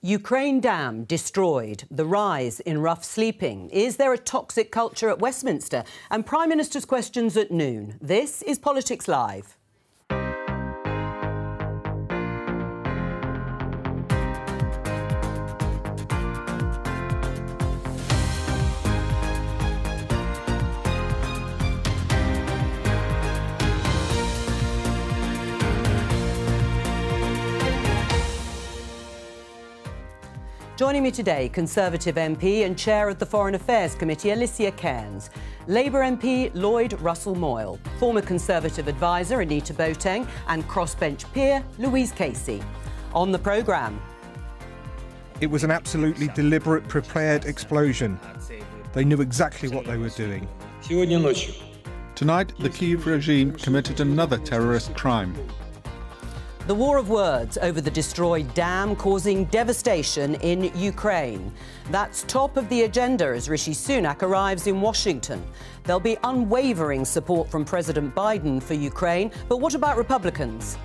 Ukraine dam destroyed, the rise in rough sleeping. Is there a toxic culture at Westminster? And Prime Minister's questions at noon. This is Politics Live. Joining me today, Conservative MP and Chair of the Foreign Affairs Committee, Alicia Cairns. Labour MP Lloyd Russell-Moyle. Former Conservative advisor Anita Boateng and crossbench peer Louise Casey. On the programme. It was an absolutely deliberate, prepared explosion. They knew exactly what they were doing. Tonight, the Kyiv regime committed another terrorist crime. The war of words over the destroyed dam causing devastation in Ukraine. That's top of the agenda as Rishi Sunak arrives in Washington. There'll be unwavering support from President Biden for Ukraine, but what about Republicans?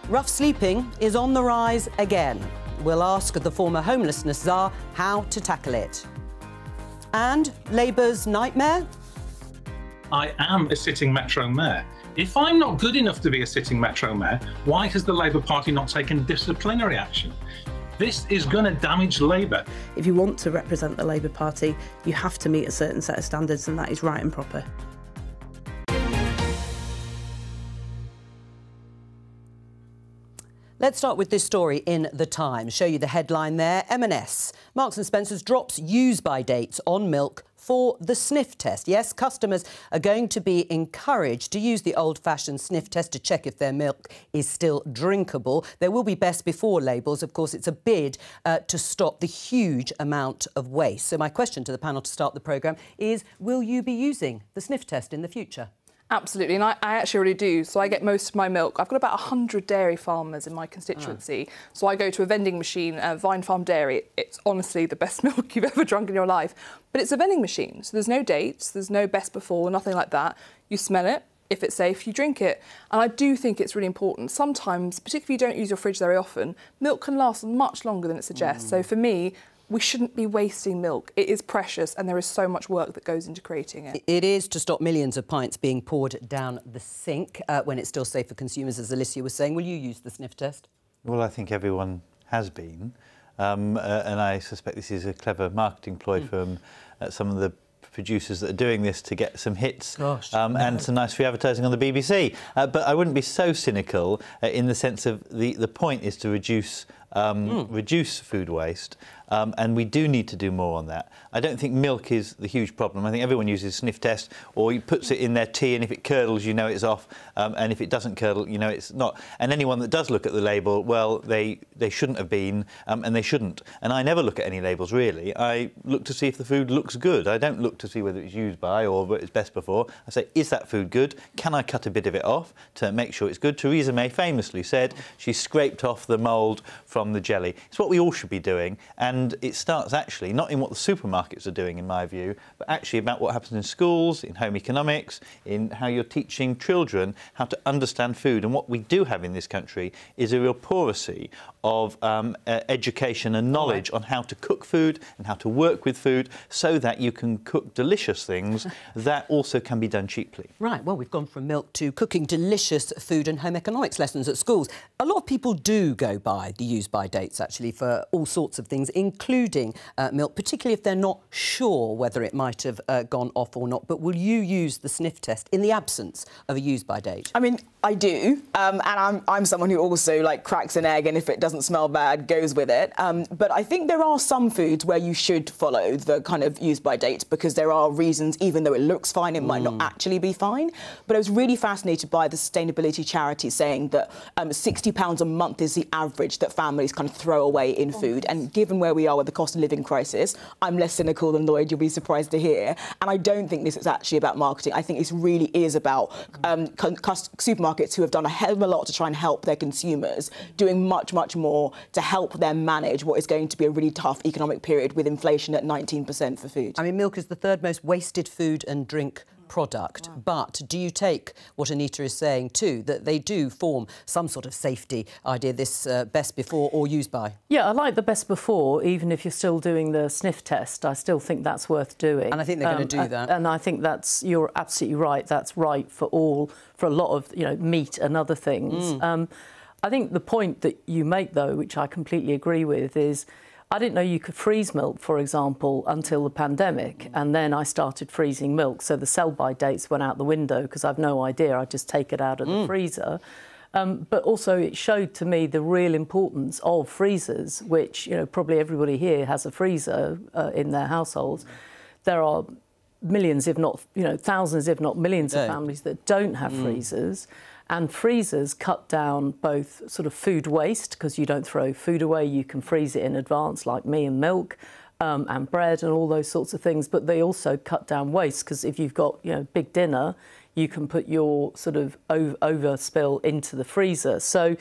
Rough sleeping is on the rise again. We'll ask the former homelessness czar how to tackle it. And Labour's nightmare? I am a sitting Metro Mayor. If I'm not good enough to be a sitting Metro Mayor, why has the Labour Party not taken disciplinary action? This is going to damage Labour. If you want to represent the Labour Party, you have to meet a certain set of standards, and that is right and proper. Let's start with this story in The Times. Show you the headline there. M&S. Marks & Spencer's drops use-by dates on milk for the sniff test. Yes, customers are going to be encouraged to use the old-fashioned sniff test to check if their milk is still drinkable. There will be best before labels. Of course, it's a bid to stop the huge amount of waste. So my question to the panel to start the programme is, will you be using the sniff test in the future? Absolutely, and I actually already do. So I get most of my milk. I've got about 100 dairy farmers in my constituency. So I go to a vending machine, Vine Farm Dairy. It's honestly the best milk you've ever drunk in your life. But it's a vending machine, so there's no dates, there's no best before, nothing like that. You smell it. If it's safe, you drink it. And I do think it's really important. Sometimes, particularly if you don't use your fridge very often, milk can last much longer than it suggests. So for me, we shouldn't be wasting milk. It is precious and there is so much work that goes into creating it. It is to stop millions of pints being poured down the sink when it's still safe for consumers, as Alicia was saying. Will you use the sniff test? Well, I think everyone has been. And I suspect this is a clever marketing ploy from some of the producers that are doing this to get some hits and some nice free advertising on the BBC. But I wouldn't be so cynical in the sense of the point is to reduce food waste. And we do need to do more on that. I don't think milk is the huge problem. I think everyone uses a sniff test, or he puts it in their tea, and if it curdles, you know it's off, and if it doesn't curdle, you know it's not. And anyone that does look at the label, well, they shouldn't have been, and they shouldn't. And I never look at any labels, really. I look to see if the food looks good. I don't look to see whether it's used by or whether it's best before. I say, is that food good? Can I cut a bit of it off to make sure it's good? Theresa May famously said she scraped off the mould from the jelly. It's what we all should be doing, and it starts actually not in what the supermarkets are doing, in my view, but actually about what happens in schools, in home economics, in how you're teaching children how to understand food. And what we do have in this country is a real porosity of education and knowledge on how to cook food and how to work with food so that you can cook delicious things that also can be done cheaply. Right, well, we've gone from milk to cooking delicious food and home economics lessons at schools. A lot of people do go by the use-by dates, actually, for all sorts of things, including milk, particularly if they're not sure whether it might have gone off or not. But will you use the sniff test in the absence of a use-by date? I mean, I do, and I'm someone who also, like, cracks an egg, and if it doesn't smell bad, goes with it. But I think there are some foods where you should follow the kind of use-by date because there are reasons, even though it looks fine, it might not actually be fine. But I was really fascinated by the sustainability charity saying that £60 a month is the average that families kind of throw away in food. And given where we are with the cost of living crisis, I'm less cynical than Lloyd, you'll be surprised to hear. And I don't think this is actually about marketing. I think this really is about supermarkets who have done a hell of a lot to try and help their consumers, doing much, much more to help them manage what is going to be a really tough economic period with inflation at 19% for food. I mean, milk is the third most wasted food and drink product. But do you take what Anita is saying too, that they do form some sort of safety idea, this best before or use by? Yeah, I like the best before, even if you're still doing the sniff test. I still think that's worth doing. And I think they're going to do that. And I think you're absolutely right. That's right for a lot of, meat and other things. I think the point that you make, though, which I completely agree with, is I didn't know you could freeze milk, for example, until the pandemic. And then I started freezing milk. So the sell-by dates went out the window because I've no idea. I just take it out of the freezer. But also it showed to me the real importance of freezers, which, probably everybody here has a freezer in their households. There are millions, if not, thousands, if not millions of families that don't have freezers. And freezers cut down both sort of food waste, because you don't throw food away, you can freeze it in advance, like me, and milk and bread and all those sorts of things. But they also cut down waste, because if you've got, big dinner, you can put your sort of overspill into the freezer. So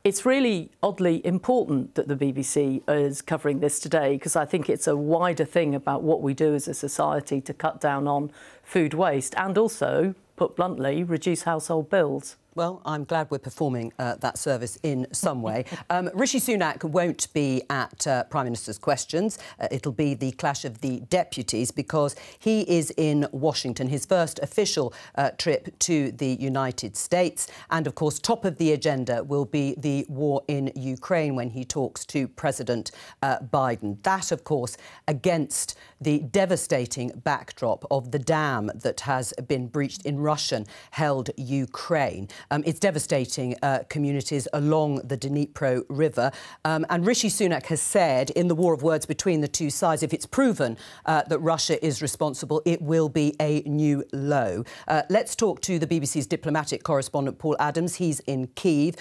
it's really oddly important that the BBC is covering this today, because I think it's a wider thing about what we do as a society to cut down on food waste and also, put bluntly, reduce household bills. Well, I'm glad we're performing that service in some way. Rishi Sunak won't be at Prime Minister's Questions. It'll be the clash of the deputies, because he is in Washington, his first official trip to the United States. And, of course, top of the agenda will be the war in Ukraine when he talks to President Biden. That, of course, against the devastating backdrop of the dam that has been breached in Russian-held Ukraine. It's devastating communities along the Dnipro River. And Rishi Sunak has said, in the war of words between the two sides, if it's proven that Russia is responsible, it will be a new low. Let's talk to the BBC's diplomatic correspondent, Paul Adams. He's in Kyiv.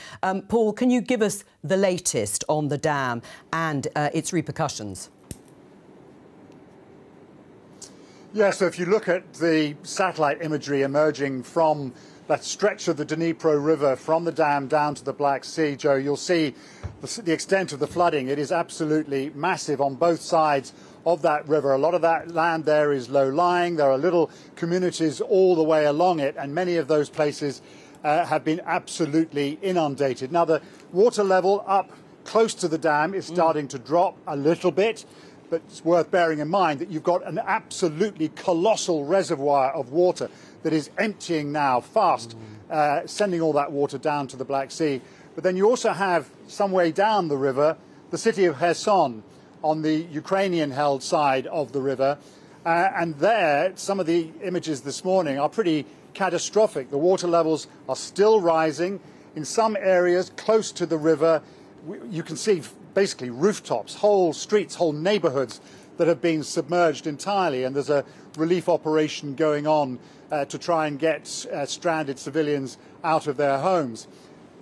Paul, can you give us the latest on the dam and its repercussions? Yeah, so if you look at the satellite imagery emerging from that stretch of the Dnipro River from the dam down to the Black Sea, Joe, you'll see the extent of the flooding. It is absolutely massive on both sides of that river. A lot of that land there is low-lying. There are little communities all the way along it, and many of those places have been absolutely inundated. Now, the water level up close to the dam is starting to drop a little bit, but it's worth bearing in mind that you've got an absolutely colossal reservoir of water that is emptying now fast, sending all that water down to the Black Sea. But then you also have, some way down the river, the city of Kherson on the Ukrainian-held side of the river. And there, some of the images this morning are pretty catastrophic. The water levels are still rising. In some areas close to the river, you can see basically rooftops, whole streets, whole neighbourhoods that have been submerged entirely, and there's a relief operation going on to try and get stranded civilians out of their homes.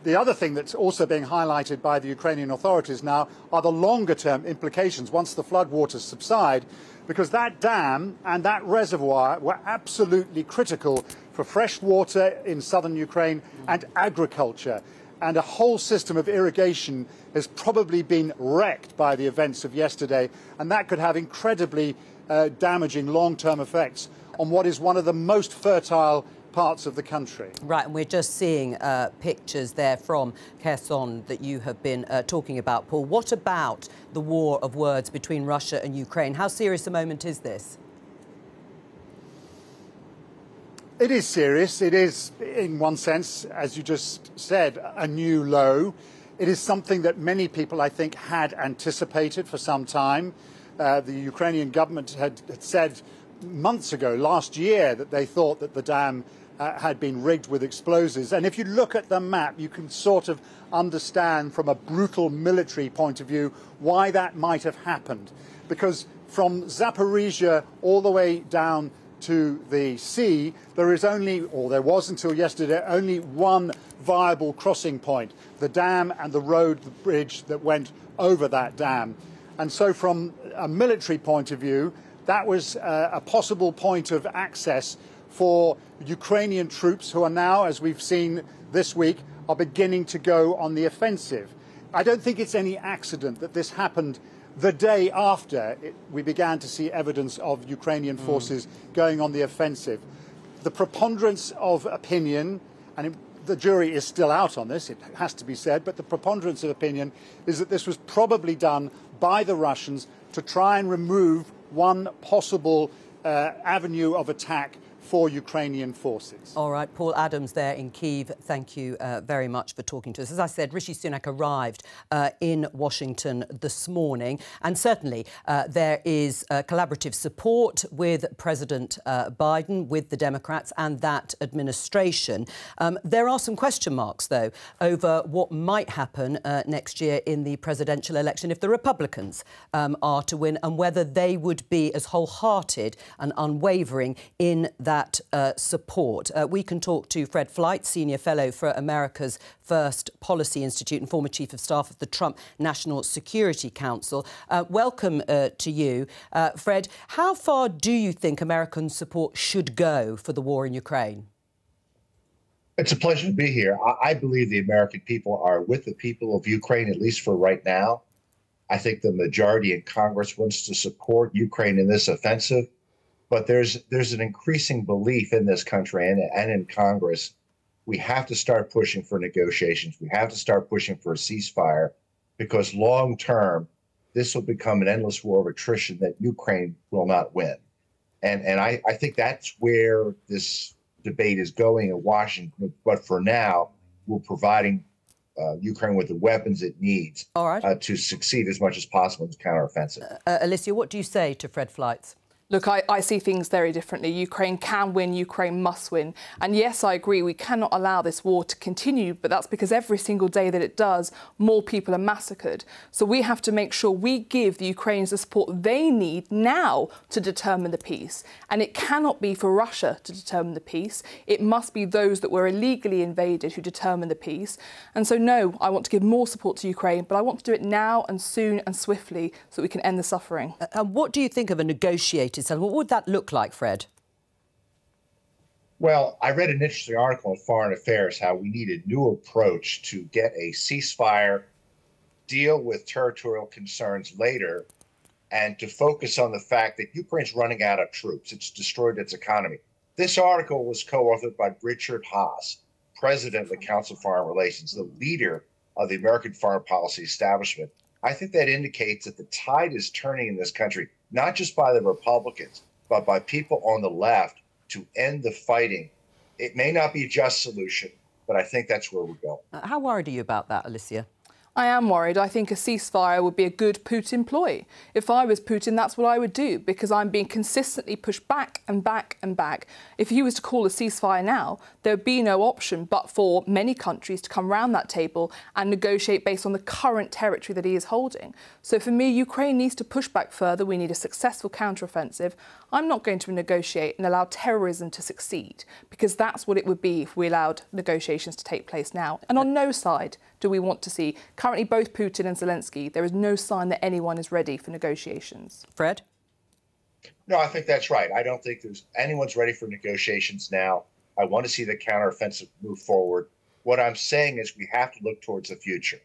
The other thing that's also being highlighted by the Ukrainian authorities now are the longer-term implications once the floodwaters subside, because that dam and that reservoir were absolutely critical for fresh water in southern Ukraine and agriculture. And a whole system of irrigation has probably been wrecked by the events of yesterday, and that could have incredibly damaging long-term effects on what is one of the most fertile parts of the country. Right, and we're just seeing pictures there from Kherson that you have been talking about, Paul. What about the war of words between Russia and Ukraine? How serious a moment is this? It is serious. It is, in one sense, as you just said, a new low. It is something that many people, I think, had anticipated for some time. The Ukrainian government had said months ago, last year, that they thought that the dam had been rigged with explosives. And if you look at the map, you can sort of understand from a brutal military point of view why that might have happened. Because from Zaporizhia all the way down to the sea, there is only, or there was until yesterday, only one viable crossing point, the dam and the road, the bridge that went over that dam. And so from a military point of view, that was a possible point of access for Ukrainian troops who are now, as we've seen this week, are beginning to go on the offensive. I don't think it's any accident that this happened the day after we began to see evidence of Ukrainian forces going on the offensive. The preponderance of opinion, and the jury is still out on this, it has to be said, but the preponderance of opinion is that this was probably done by the Russians to try and remove one possible avenue of attack for Ukrainian forces. All right, Paul Adams there in Kyiv, thank you very much for talking to us. As I said, Rishi Sunak arrived in Washington this morning, and certainly there is collaborative support with President Biden, with the Democrats and that administration. There are some question marks, though, over what might happen next year in the presidential election if the Republicans are to win, and whether they would be as wholehearted and unwavering in that support. We can talk to Fred Flight, Senior Fellow for America's First Policy Institute and former Chief of Staff of the Trump National Security Council. Welcome to you. Fred, how far do you think American support should go for the war in Ukraine? It's a pleasure to be here. I believe the American people are with the people of Ukraine, at least for right now. I think the majority in Congress wants to support Ukraine in this offensive. But there's an increasing belief in this country and in Congress. We have to start pushing for negotiations. We have to start pushing for a ceasefire, because long term, this will become an endless war of attrition that Ukraine will not win. And I think that's where this debate is going in Washington. But for now, we're providing Ukraine with the weapons it needs to succeed as much as possible in the counteroffensive. Alicia, what do you say to Fred Flight's? Look, I see things very differently. Ukraine can win, Ukraine must win. And yes, I agree, we cannot allow this war to continue, but that's because every single day that it does, more people are massacred. So we have to make sure we give the Ukrainians the support they need now to determine the peace. And it cannot be for Russia to determine the peace. It must be those that were illegally invaded who determine the peace. And so, no, I want to give more support to Ukraine, but I want to do it now and soon and swiftly so we can end the suffering. And what do you think of a negotiated settlement? What would that look like, Fred? Well, I read an interesting article in Foreign Affairs how we need a new approach to get a ceasefire, deal with territorial concerns later, and to focus on the fact that Ukraine's running out of troops. It's destroyed its economy. This article was co-authored by Richard Haass, president of the Council of Foreign Relations, the leader of the American foreign policy establishment. I think that indicates that the tide is turning in this country, not just by the Republicans, but by people on the left to end the fighting. It may not be a just solution, but I think that's where we're going. How worried are you about that, Alicia? I am worried. I think a ceasefire would be a good Putin ploy. If I was Putin, that's what I would do, because I'm being consistently pushed back and back and back. If he was to call a ceasefire now, there would be no option but for many countries to come round that table and negotiate based on the current territory that he is holding. So for me, Ukraine needs to push back further. We need a successful counteroffensive. I'm not going to negotiate and allow terrorism to succeed, because that's what it would be if we allowed negotiations to take place now. And on no side do we want to see. Currently, both Putin and Zelensky, there is no sign that anyone is ready for negotiations. Fred? No, I think that's right. I don't think anyone's ready for negotiations now. I want to see the counteroffensive move forward. What I'm saying is we have to look towards the future.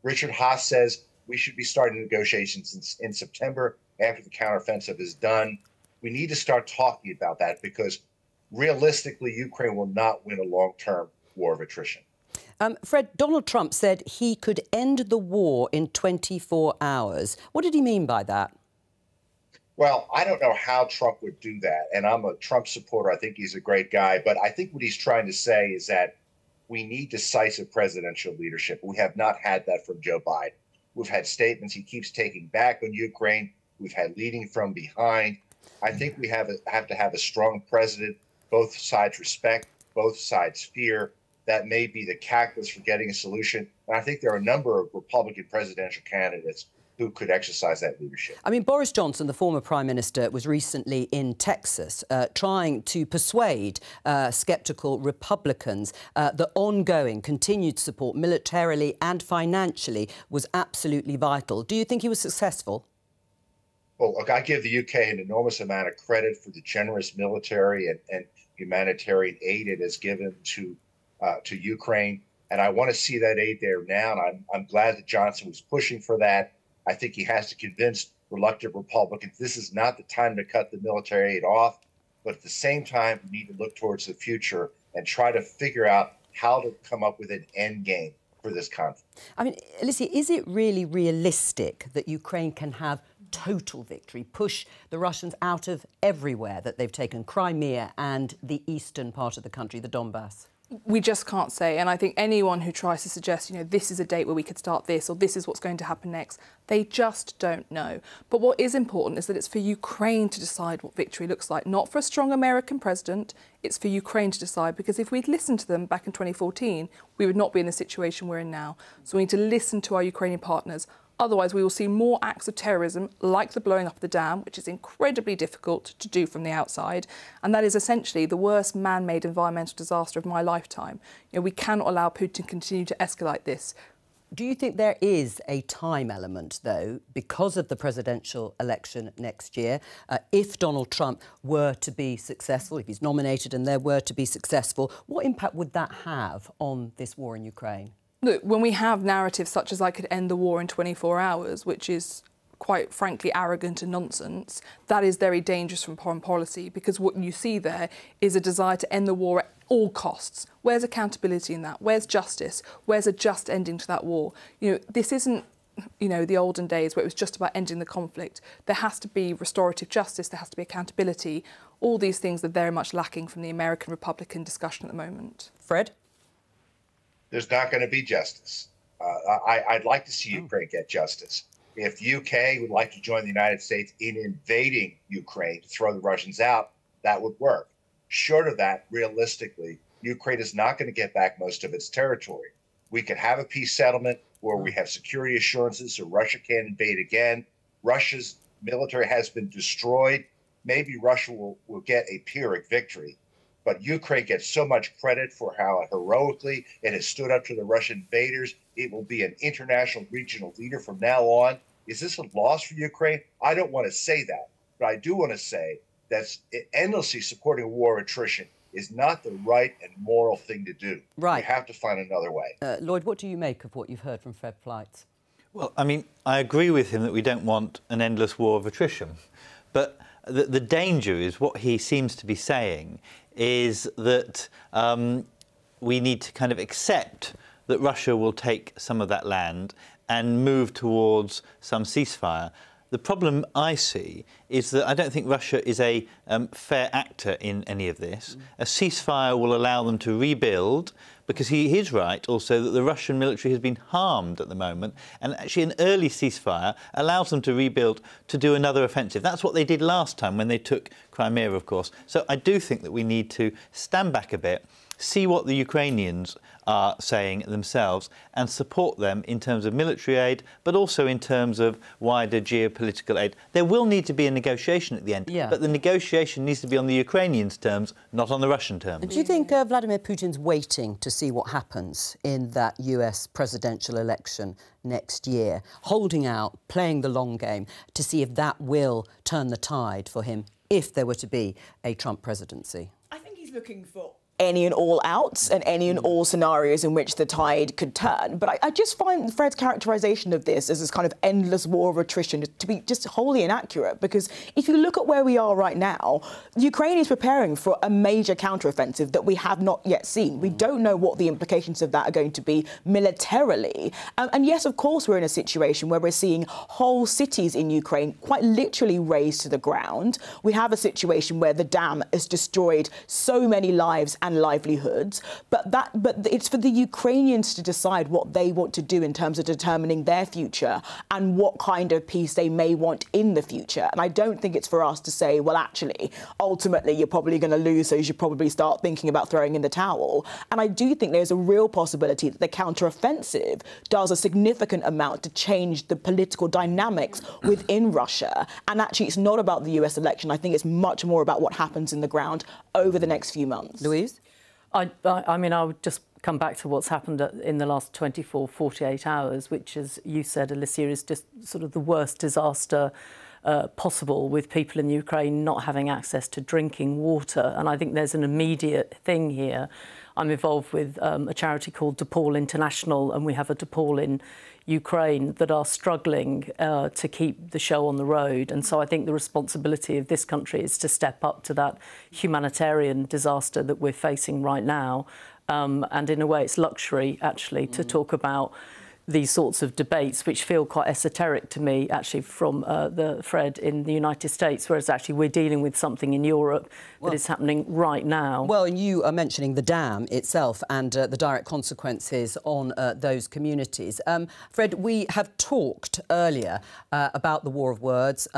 Richard Haass says we should be starting negotiations in September after the counteroffensive is done. We need to start talking about that, because realistically, Ukraine will not win a long-term war of attrition. Fred, Donald Trump said he could end the war in 24 hours. What did he mean by that? Well, I don't know how Trump would do that. And I'm a Trump supporter. I think he's a great guy. But I think what he's trying to say is that we need decisive presidential leadership. We have not had that from Joe Biden. We've had statements he keeps taking back on Ukraine. We've had leading from behind. I think we have to have a strong president. Both sides respect, both sides fear. That may be the catalyst for getting a solution. And I think there are a number of Republican presidential candidates who could exercise that leadership. I mean, Boris Johnson, the former Prime Minister, was recently in Texas trying to persuade sceptical Republicans that ongoing, continued support militarily and financially was absolutely vital. Do you think he was successful? Well, look, I give the UK an enormous amount of credit for the generous military and humanitarian aid it has given to Ukraine. And I want to see that aid there now. And I'm glad that Johnson was pushing for that. I think he has to convince reluctant Republicans this is not the time to cut the military aid off. but at the same time, we need to look towards the future and try to figure out how to come up with an end game for this conflict. I mean, Alicia, is it really realistic that Ukraine can have total victory, push the Russians out of everywhere that they've taken, Crimea and the eastern part of the country, the Donbass? We just can't say. And I think anyone who tries to suggest, this is a date where we could start this or this is what's going to happen next, they just don't know. But what is important is that it's for Ukraine to decide what victory looks like, not for a strong American president. It's for Ukraine to decide, because if we'd listened to them back in 2014, we would not be in the situation we're in now. So we need to listen to our Ukrainian partners. Otherwise, we will see more acts of terrorism, like the blowing up of the dam, which is incredibly difficult to do from the outside. And that is essentially the worst man-made environmental disaster of my lifetime. We cannot allow Putin to continue to escalate this. Do you think there is a time element, though, because of the presidential election next year? If Donald Trump were to be successful, if he's nominated and there were to be successful, what impact would that have on this war in Ukraine? Look, when we have narratives such as I could end the war in 24 hours, which is quite frankly arrogant and nonsense, that is very dangerous from foreign policy, because what you see there is a desire to end the war at all costs. Where's accountability in that? Where's justice? Where's a just ending to that war? This isn't, the olden days where it was just about ending the conflict. There has to be restorative justice, there has to be accountability. All these things are very much lacking from the American Republican discussion at the moment. Fred? There's not going to be justice. I'd like to see Ukraine get justice. If UK would like to join the United States in invading Ukraine to throw the Russians out, that would work. Short of that, realistically, Ukraine is not going to get back most of its territory. We could have a peace settlement where we have security assurances so Russia can't invade again. Russia's military has been destroyed. Maybe Russia will get a Pyrrhic victory. But Ukraine gets so much credit for how heroically it has stood up to the Russian invaders. It will be an international regional leader from now on. Is this a loss for Ukraine? I don't want to say that, but I do want to say that endlessly supporting war attrition is not the right and moral thing to do. Right. We have to find another way. Lloyd, what do you make of what you've heard from Fred Flights? Well, I mean, I agree with him that we don't want an endless war of attrition. But the danger is what he seems to be saying is that we need to kind of accept that Russia will take some of that land and move towards some ceasefire. The problem I see is that I don't think Russia is a fair actor in any of this. A ceasefire will allow them to rebuild, because he is right also that the Russian military has been harmed at the moment, and actually an early ceasefire allows them to rebuild to do another offensive. That's what they did last time when they took Crimea, of course. So I do think that we need to stand back a bit, see what the Ukrainians are saying themselves and support them in terms of military aid, but also in terms of wider geopolitical aid. There will need to be a negotiation at the end, but the negotiation needs to be on the Ukrainians' terms, not on the Russian terms. Do you think Vladimir Putin's waiting to see what happens in that US presidential election next year, holding out, playing the long game, to see if that will turn the tide for him if there were to be a Trump presidency? I think he's looking for any and all outs and any and all scenarios in which the tide could turn. But I just find Fred's characterisation of this as this kind of endless war of attrition to be just wholly inaccurate, because if you look at where we are right now, Ukraine is preparing for a major counteroffensive that we have not yet seen. We don't know what the implications of that are going to be militarily. And yes, of course, we're in a situation where we're seeing whole cities in Ukraine quite literally razed to the ground. We have a situation where the dam has destroyed so many lives and livelihoods, but it's for the Ukrainians to decide what they want to do in terms of determining their future and what kind of peace they may want in the future. And I don't think it's for us to say, well, actually, ultimately, you're probably going to lose, so you should probably start thinking about throwing in the towel. And I do think there's a real possibility that the counteroffensive does a significant amount to change the political dynamics within Russia. And actually, it's not about the US election. I think it's much more about what happens in the ground over the next few months. Louise? I mean, I would just come back to what's happened in the last 24, 48 hours, which, as you said, Alicia, is just sort of the worst disaster possible, with people in Ukraine not having access to drinking water. And I think there's an immediate thing here. I'm involved with a charity called DePaul International, and we have a DePaul in Ukraine that are struggling to keep the show on the road. And so I think the responsibility of this country is to step up to that humanitarian disaster that we're facing right now. And in a way, it's luxury, actually, to talk about these sorts of debates, which feel quite esoteric to me, actually, from the Fred in the United States, whereas actually we're dealing with something in Europe that is happening right now. Well, and you are mentioning the dam itself and the direct consequences on those communities. Fred, we have talked earlier about the war of words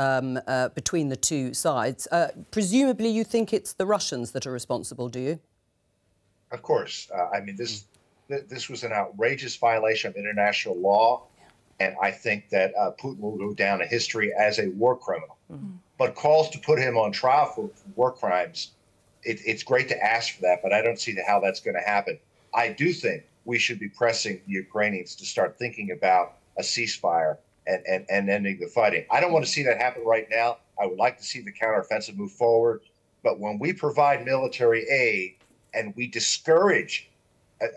between the two sides. Presumably you think it's the Russians that are responsible, do you? Of course. I mean, this was an outrageous violation of international law, and I think that Putin will go down in history as a war criminal. But calls to put him on trial for war crimes, it's great to ask for that, but I don't see how that's going to happen. I do think we should be pressing the Ukrainians to start thinking about a ceasefire and ending the fighting. I don't want to see that happen right now. I would like to see the counteroffensive move forward, but when we provide military aid and we discourage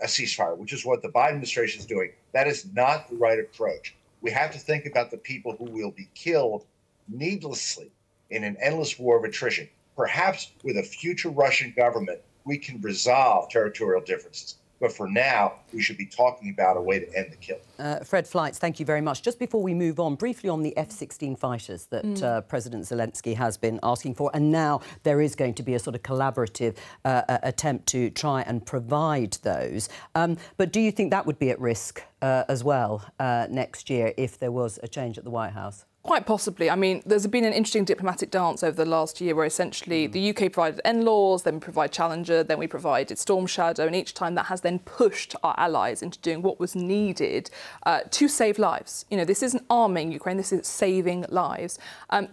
a ceasefire, which is what the Biden administration is doing, that is not the right approach. We have to think about the people who will be killed needlessly in an endless war of attrition. Perhaps with a future Russian government, we can resolve territorial differences. But for now, we should be talking about a way to end the killing. Fred Fleitz, thank you very much. Just before we move on, briefly on the F-16 fighters that President Zelensky has been asking for, and now there is going to be a sort of collaborative attempt to try and provide those. But do you think that would be at risk as well next year if there was a change at the White House? Quite possibly. I mean, there's been an interesting diplomatic dance over the last year where essentially the UK provided NLAWs, then we provide Challenger, then we provided Storm Shadow, and each time that has then pushed our allies into doing what was needed to save lives. You know, this isn't arming Ukraine, this is saving lives.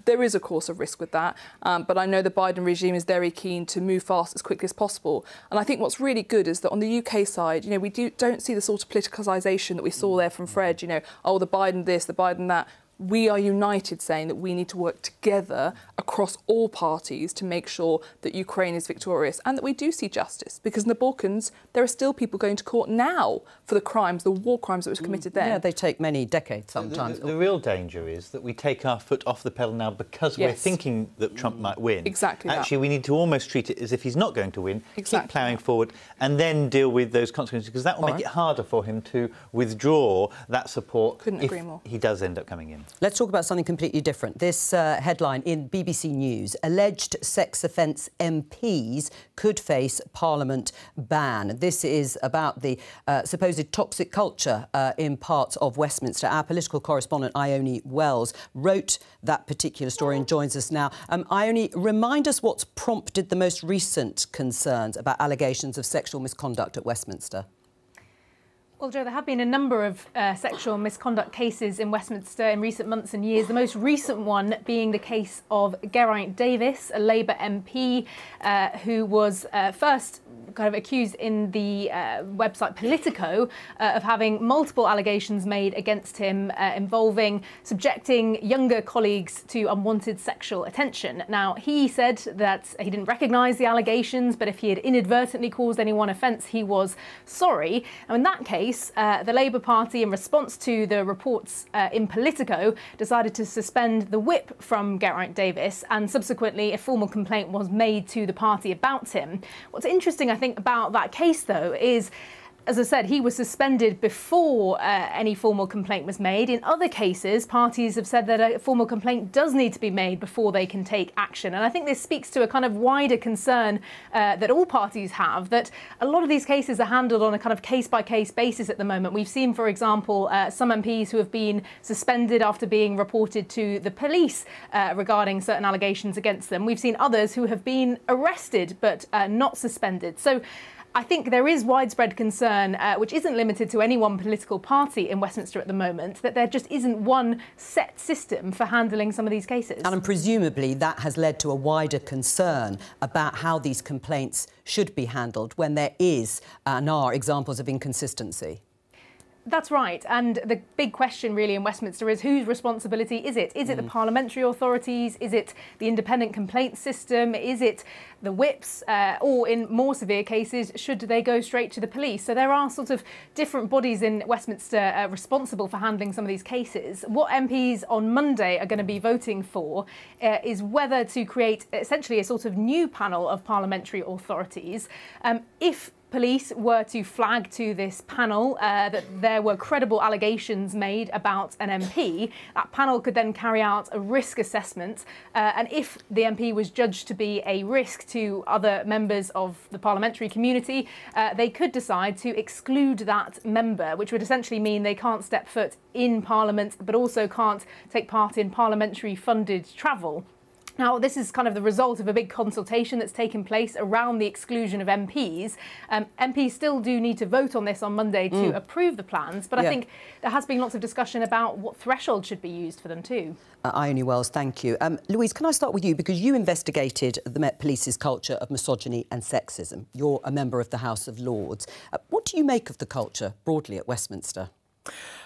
There is, of course, a risk with that, but I know the Biden regime is very keen to move fast as quickly as possible. And I think what's really good is that on the UK side, you know, we don't see the sort of politicisation that we saw there from Fred, you know, oh, the Biden this, the Biden that. We are united saying that we need to work together across all parties to make sure that Ukraine is victorious and that we do see justice. Because in the Balkans, there are still people going to court now for the crimes, the war crimes that was committed there. Yeah, they take many decades sometimes. The real danger is that we take our foot off the pedal now because we're thinking that Trump might win. Exactly. Actually, we need to almost treat it as if he's not going to win, keep ploughing forward and then deal with those consequences, because that will make it harder for him to withdraw that support if he does end up coming in. Let's talk about something completely different. This headline in BBC News: alleged sex offence MPs could face Parliament ban. This is about the supposed toxic culture in parts of Westminster. Our political correspondent, Ione Wells, wrote that particular story and joins us now. Ione, remind us what's prompted the most recent concerns about allegations of sexual misconduct at Westminster. Well, Jo, there have been a number of sexual misconduct cases in Westminster in recent months and years, the most recent one being the case of Geraint Davies, a Labour MP who was first kind of accused in the website Politico of having multiple allegations made against him involving subjecting younger colleagues to unwanted sexual attention. Now, he said that he didn't recognise the allegations, but if he had inadvertently caused anyone offence, he was sorry. Now, in that case, the Labour Party, in response to the reports in Politico, decided to suspend the whip from Geraint Davies, and subsequently a formal complaint was made to the party about him. What's interesting, I think, about that case, though, is, as I said, he was suspended before any formal complaint was made. In other cases, parties have said that a formal complaint does need to be made before they can take action. And I think this speaks to a kind of wider concern that all parties have, that a lot of these cases are handled on a kind of case-by-case basis at the moment. We've seen, for example, some MPs who have been suspended after being reported to the police regarding certain allegations against them. We've seen others who have been arrested but not suspended. So I think there is widespread concern, which isn't limited to any one political party in Westminster at the moment, that there just isn't one set system for handling some of these cases. And presumably that has led to a wider concern about how these complaints should be handled when there is and are examples of inconsistency. That's right. And the big question really in Westminster is whose responsibility is it? Is it the parliamentary authorities? Is it the independent complaint system? Is it the whips? Or in more severe cases, should they go straight to the police? So there are sort of different bodies in Westminster responsible for handling some of these cases. What MPs on Monday are going to be voting for is whether to create essentially a sort of new panel of parliamentary authorities. If police were to flag to this panel that there were credible allegations made about an MP, that panel could then carry out a risk assessment. And if the MP was judged to be a risk to other members of the parliamentary community, they could decide to exclude that member, which would essentially mean they can't step foot in Parliament, but also can't take part in parliamentary funded travel. Now, this is kind of the result of a big consultation that's taken place around the exclusion of MPs. MPs still do need to vote on this on Monday to approve the plans, but I think there has been lots of discussion about what threshold should be used for them too. Ione Wells, thank you. Louise, can I start with you? Because you investigated the Met Police's culture of misogyny and sexism. You're a member of the House of Lords. What do you make of the culture broadly at Westminster?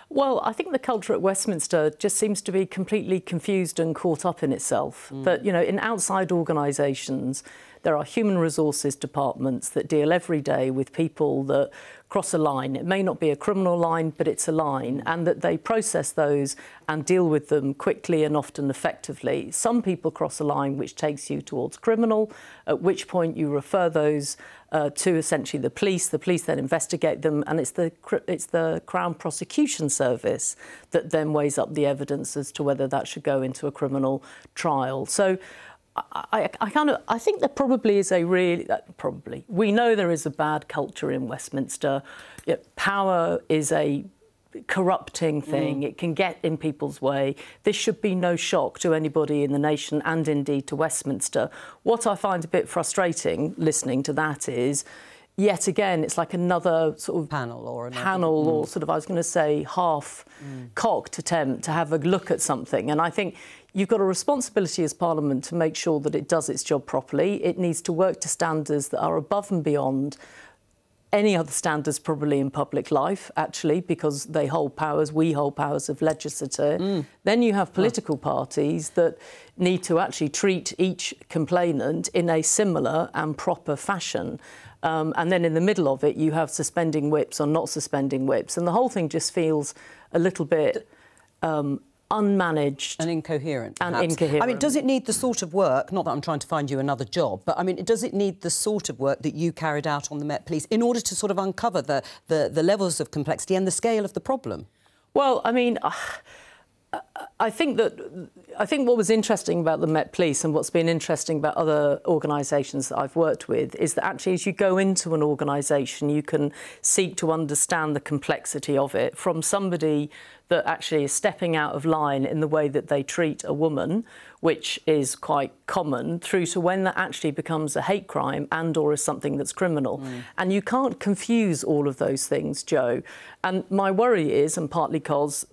Well, I think the culture at Westminster just seems to be completely confused and caught up in itself. That, you know, in outside organisations, there are human resources departments that deal every day with people that cross a line. It may not be a criminal line, but it's a line, and that they process those and deal with them quickly and often effectively. Some people cross a line which takes you towards criminal, at which point you refer those to essentially the police. The police then investigate them, and it's the Crown Prosecution Service that then weighs up the evidence as to whether that should go into a criminal trial. So I think there probably is we know there is a bad culture in Westminster. Power is a corrupting thing. It can get in people's way. This should be no shock to anybody in the nation and indeed to Westminster. What I find a bit frustrating listening to that is, yet again, it's like another sort of panel or sort of, I was going to say, half-cocked attempt to have a look at something. And I think you've got a responsibility as Parliament to make sure that it does its job properly. It needs to work to standards that are above and beyond any other standards probably in public life, actually, because they hold powers, we hold powers of legislature. Then you have political parties that need to actually treat each complainant in a similar and proper fashion. And then in the middle of it, you have suspending whips or not suspending whips. And the whole thing just feels a little bit unmanaged and incoherent. I mean, does it need the sort of work, not that I'm trying to find you another job, but I mean, does it need the sort of work that you carried out on the Met Police in order to sort of uncover the levels of complexity and the scale of the problem? Well, I mean, I think what was interesting about the Met Police and what's been interesting about other organisations that I've worked with is that actually as you go into an organisation, you can seek to understand the complexity of it from somebody that actually is stepping out of line in the way that they treat a woman, which is quite common, through to when that actually becomes a hate crime and or is something that's criminal. And you can't confuse all of those things, Jo. And my worry is, and partly because,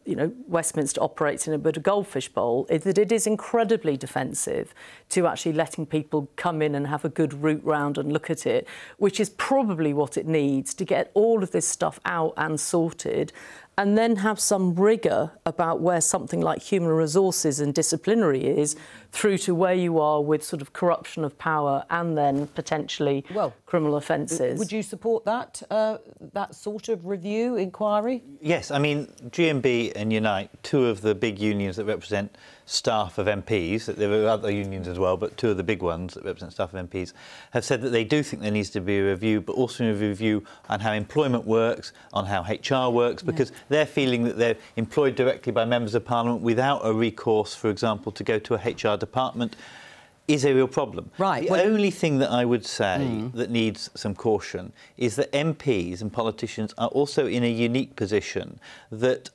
you know, Westminster operates in a bit of goldfish bowl, is that it is incredibly defensive to actually letting people come in and have a good route round and look at it, which is probably what it needs to get all of this stuff out and sorted, and then have some rigour about where something like human resources and disciplinary is, through to where you are with sort of corruption of power and then potentially criminal offences. Would you support that sort of review, inquiry? Yes, I mean, GMB and Unite, two of the big unions that represent staff of MPs, there are other unions as well, but two of the big ones that represent staff of MPs, have said that they do think there needs to be a review, but also a review on how employment works, on how HR works, because they're feeling that they're employed directly by members of Parliament without a recourse, for example, to go to a HR department, is a real problem. Right. The only thing that I would say that needs some caution is that MPs and politicians are also in a unique position that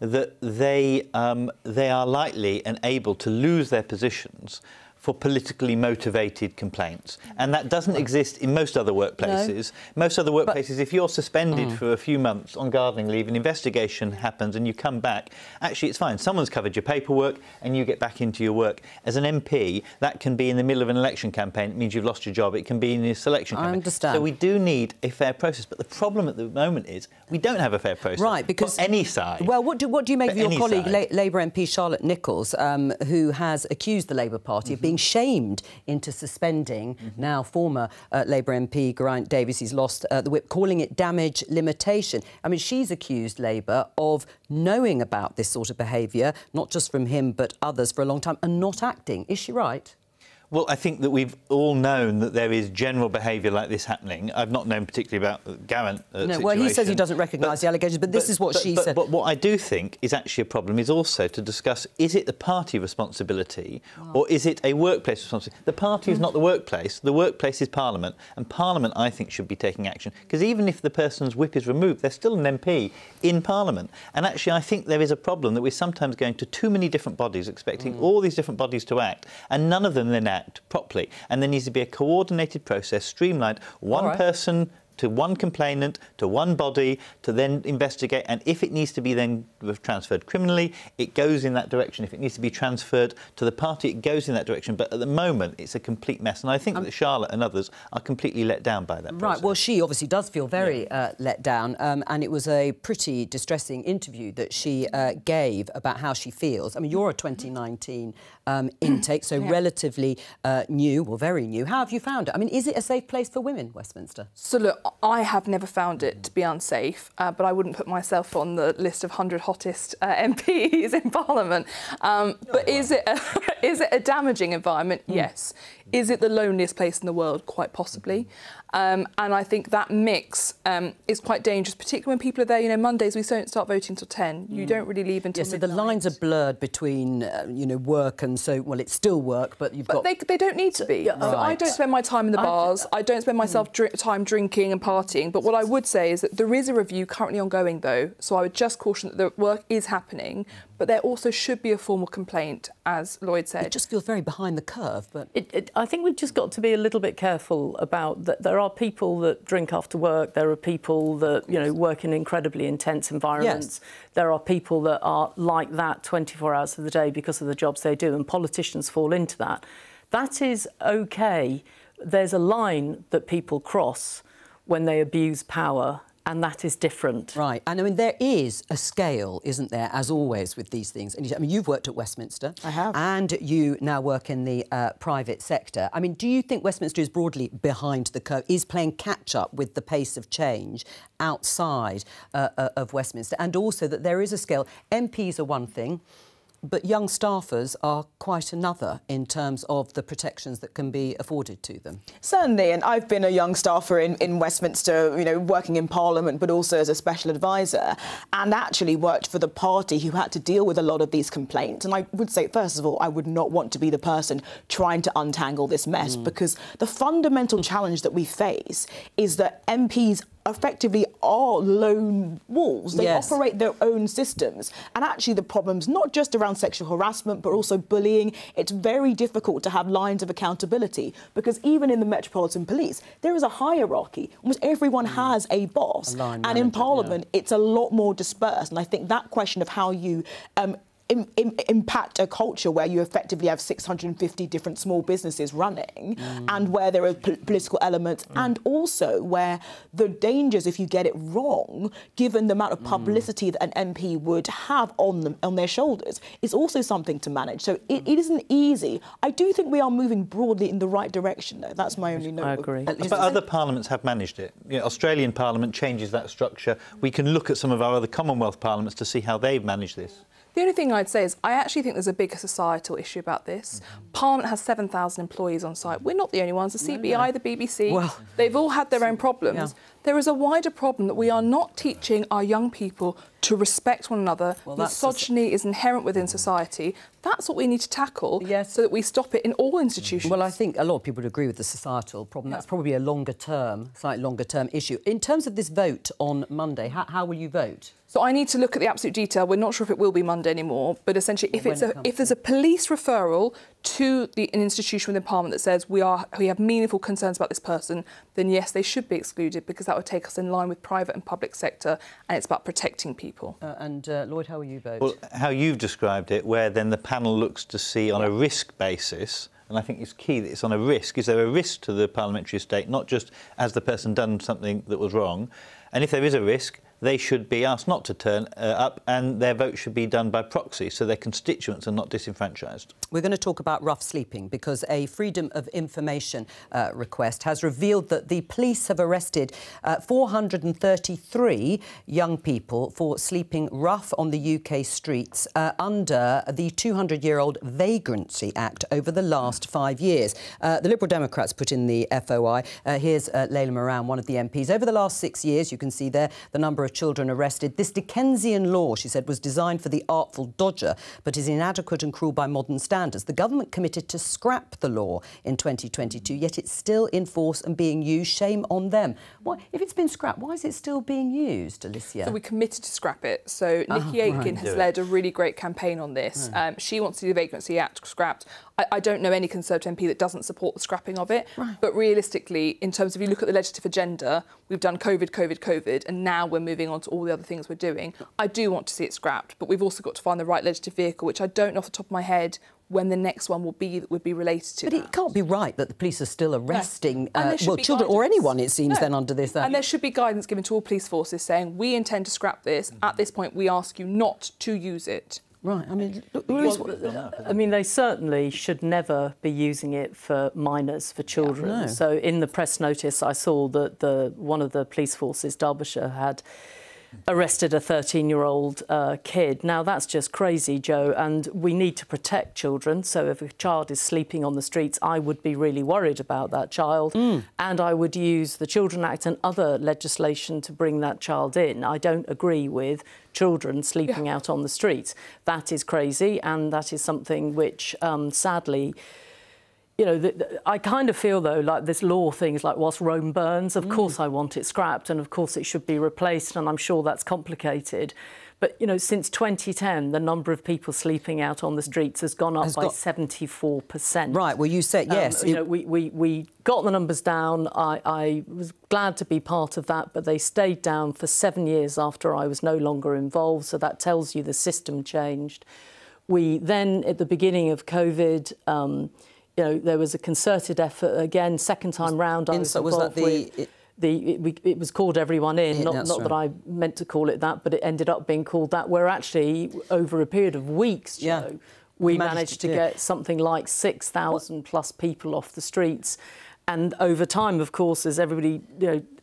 that they are likely and able to lose their positions for politically motivated complaints. And that doesn't exist in most other workplaces. No. Most other workplaces, if you're suspended for a few months on gardening leave, an investigation happens and you come back, actually it's fine. Someone's covered your paperwork and you get back into your work. As an MP, that can be in the middle of an election campaign. It means you've lost your job. It can be in a selection campaign. I understand. So we do need a fair process. But the problem at the moment is we don't have a fair process. Right, because... on any side. Well, what do you make of your colleague, Labour MP Charlotte Nichols, who has accused the Labour Party of being shamed into suspending now former Labour MP Geraint Davies, he's lost the whip, calling it damage limitation. I mean, she's accused Labour of knowing about this sort of behaviour, not just from him but others for a long time, and not acting. Is she right? Well, I think that we've all known that there is general behaviour like this happening. I've not known particularly about the Geraint situation. Well, he says he doesn't recognise the allegations, but this is what she said. But what I do think is actually a problem is also to discuss, is it the party responsibility or is it a workplace responsibility? The party is not the workplace is Parliament, and Parliament, I think, should be taking action. Because even if the person's whip is removed, they're still an MP in Parliament. And actually, I think there is a problem that we're sometimes going to too many different bodies, expecting all these different bodies to act, and none of them then act properly. And there needs to be a coordinated process, streamlined, one person to one complainant, to one body, to then investigate. And if it needs to be then transferred criminally, it goes in that direction. If it needs to be transferred to the party, it goes in that direction. But at the moment, it's a complete mess. And I think that Charlotte and others are completely let down by that process. Right, well, she obviously does feel very let down. And it was a pretty distressing interview that she gave about how she feels. I mean, you're a 2019 intake, so relatively new, well, very new. How have you found it? I mean, is it a safe place for women, Westminster? So, look, I have never found it to be unsafe, but I wouldn't put myself on the list of 100 hottest MPs in Parliament. But is it a damaging environment? Yes. Is it the loneliest place in the world? Quite possibly. And I think that mix is quite dangerous, particularly when people are there. You know, Mondays we don't start voting till 10. You don't really leave until midnight. So the lines are blurred between, you know, work and so, well, it's still work, but you've got... They don't need to be. So I don't spend my time in the bars. I don't spend myself time drinking and partying. But what I would say is that there is a review currently ongoing, though. So I would just caution that the work is happening. But there also should be a formal complaint, as Lloyd said. It just feels very behind the curve, but... I think we've just got to be a little bit careful about that. There are people that drink after work. There are people that, you know, work in incredibly intense environments. Yes. There are people that are like that 24 hours of the day because of the jobs they do, and politicians fall into that. That is OK. There's a line that people cross when they abuse power, and that is different. Right. And, I mean, there is a scale, isn't there, as always with these things. And I mean, you've worked at Westminster. I have. And you now work in the private sector. I mean, do you think Westminster is broadly behind the curve, is playing catch-up with the pace of change outside of Westminster? And also that there is a scale. MPs are one thing, but young staffers are quite another in terms of the protections that can be afforded to them. Certainly, and I've been a young staffer in Westminster, you know, working in Parliament, but also as a special advisor, and actually worked for the party who had to deal with a lot of these complaints. And I would say, first of all, I would not want to be the person trying to untangle this mess, because the fundamental challenge that we face is that MPs effectively are lone wolves. They operate their own systems. And actually the problem's not just around sexual harassment, but also bullying. It's very difficult to have lines of accountability, because even in the Metropolitan Police, there is a hierarchy. Almost everyone has a boss. And in Parliament, it's a lot more dispersed. And I think that question of how you impact a culture where you effectively have 650 different small businesses running, and where there are political elements, and also where the dangers if you get it wrong, given the amount of publicity that an MP would have on their shoulders, is also something to manage. So it isn't easy. I do think we are moving broadly in the right direction, though. That's my only note. I agree. But other parliaments have managed it. You know, Australian Parliament changes that structure. We can look at some of our other Commonwealth parliaments to see how they've managed this. The only thing I'd say is I actually think there's a bigger societal issue about this. Parliament has 7,000 employees on site. We're not the only ones. The CBI, the BBC, they've all had their own problems. There is a wider problem that we are not teaching our young people to respect one another. Misogyny is inherent within society. That's what we need to tackle so that we stop it in all institutions. Well, I think a lot of people would agree with the societal problem. That's probably a longer-term, slightly longer-term issue. In terms of this vote on Monday, how will you vote? So I need to look at the absolute detail. We're not sure if it will be Monday anymore, but essentially, if there's a police referral to an institution within Parliament that says we have meaningful concerns about this person, then yes, they should be excluded, because that would take us in line with private and public sector, and it's about protecting people. Lloyd, how will you vote? Well, how you've described it, where then the panel looks to see on a risk basis. And I think it's key that it's on a risk. Is there a risk to the parliamentary estate, not just has the person done something that was wrong? And if there is a risk, they should be asked not to turn up, and their vote should be done by proxy, so their constituents are not disenfranchised. We're going to talk about rough sleeping, because a Freedom of Information request has revealed that the police have arrested 433 young people for sleeping rough on the UK streets under the 200-year-old Vagrancy Act over the last 5 years. The Liberal Democrats put in the FOI. Here's Layla Moran, one of the MPs. Over the last 6 years, you can see there the number of children arrested. This Dickensian law, she said, was designed for the artful dodger, but is inadequate and cruel by modern standards. The government committed to scrap the law in 2022, yet it's still in force and being used. Shame on them. Why, if it's been scrapped, why is it still being used, Alicia? So we committed to scrap it. So Nikki Aitken has led a really great campaign on this. She wants to see the Vagrancy Act scrapped. I don't know any Conservative MP that doesn't support the scrapping of it. But realistically, in terms of, if you look at the legislative agenda, we've done COVID, and now we're moving on to all the other things we're doing. I do want to see it scrapped, but we've also got to find the right legislative vehicle, which I don't know off the top of my head when the next one will be that would be related to But that. It can't be right that the police are still arresting children guidance. or anyone, it seems, then under this act. And there should be guidance given to all police forces saying, we intend to scrap this. At this point, we ask you not to use it. Right, I mean, they certainly should never be using it for minors, for children. No. So in the press notice, I saw that one of the police forces, Derbyshire, had arrested a 13-year-old kid. Now, that's just crazy, Jo, and we need to protect children. So if a child is sleeping on the streets, I would be really worried about that child, and I would use the Children Act and other legislation to bring that child in. I don't agree with children sleeping out on the streets. That is crazy, and that is something which, sadly, you know, I kind of feel, though, like this law thing is like whilst Rome burns, of course I want it scrapped, and of course it should be replaced, and I'm sure that's complicated. But, you know, since 2010, the number of people sleeping out on the streets has gone up by 74%. Right, well, you said, yes. You know, we got the numbers down. I was glad to be part of that, but they stayed down for 7 years after I was no longer involved, so that tells you the system changed. We then, at the beginning of COVID, you know, there was a concerted effort again, second time round. I was involved with. It was called Everyone In, not that I meant to call it that, but it ended up being called that, where actually, over a period of weeks, Jo, we managed to get something like 6,000 plus people off the streets. And over time, of course, as everybody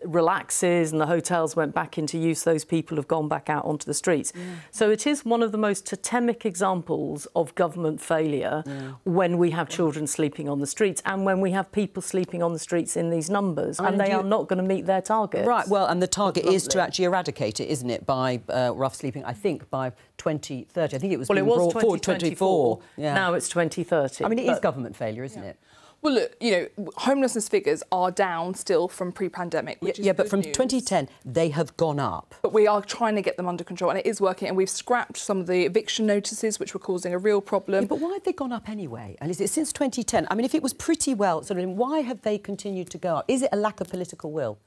relaxes and the hotels went back into use, those people have gone back out onto the streets. So it is one of the most totemic examples of government failure when we have children sleeping on the streets and when we have people sleeping on the streets in these numbers, and they are not going to meet their target. Right, well, and the target is to actually eradicate it, isn't it, by rough sleeping, I think, by 2030. I think it was being brought forward 2024. Now it's 2030. I mean, it is government failure, isn't it? Well, look, you know, homelessness figures are down still from pre-pandemic, which is but from 2010, they have gone up. But we are trying to get them under control, and it is working, and we've scrapped some of the eviction notices, which were causing a real problem. But why have they gone up anyway? And is it since 2010? I mean, if it was pretty well, why have they continued to go up? Is it a lack of political will?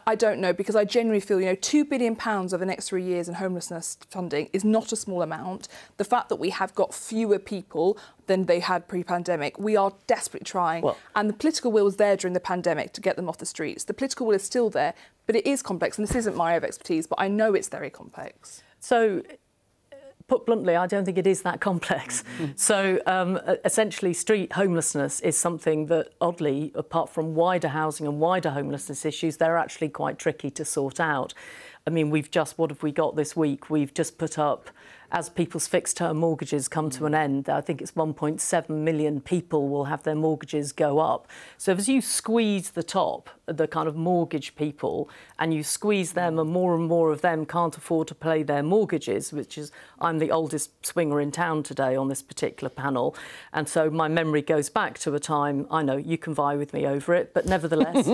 I don't know, because I genuinely feel, you know, £2 billion over the next 3 years in homelessness funding is not a small amount. The fact that we have got fewer people than they had pre-pandemic, we are desperately trying. And the political will was there during the pandemic to get them off the streets. The political will is still there, but it is complex. And this isn't my area of expertise, but I know it's very complex. So, put bluntly, I don't think it is that complex. So, essentially, street homelessness is something that, oddly, apart from wider housing and wider homelessness issues, they're actually quite tricky to sort out. I mean, what have we got this week? We've just put up as people's fixed-term mortgages come to an end, I think it's 1.7 million people will have their mortgages go up. So as you squeeze the top, the kind of mortgage people, and you squeeze them and more of them can't afford to pay their mortgages, which is, I'm the oldest swinger in town today on this particular panel. And so my memory goes back to a time, I know you can vie with me over it, but nevertheless,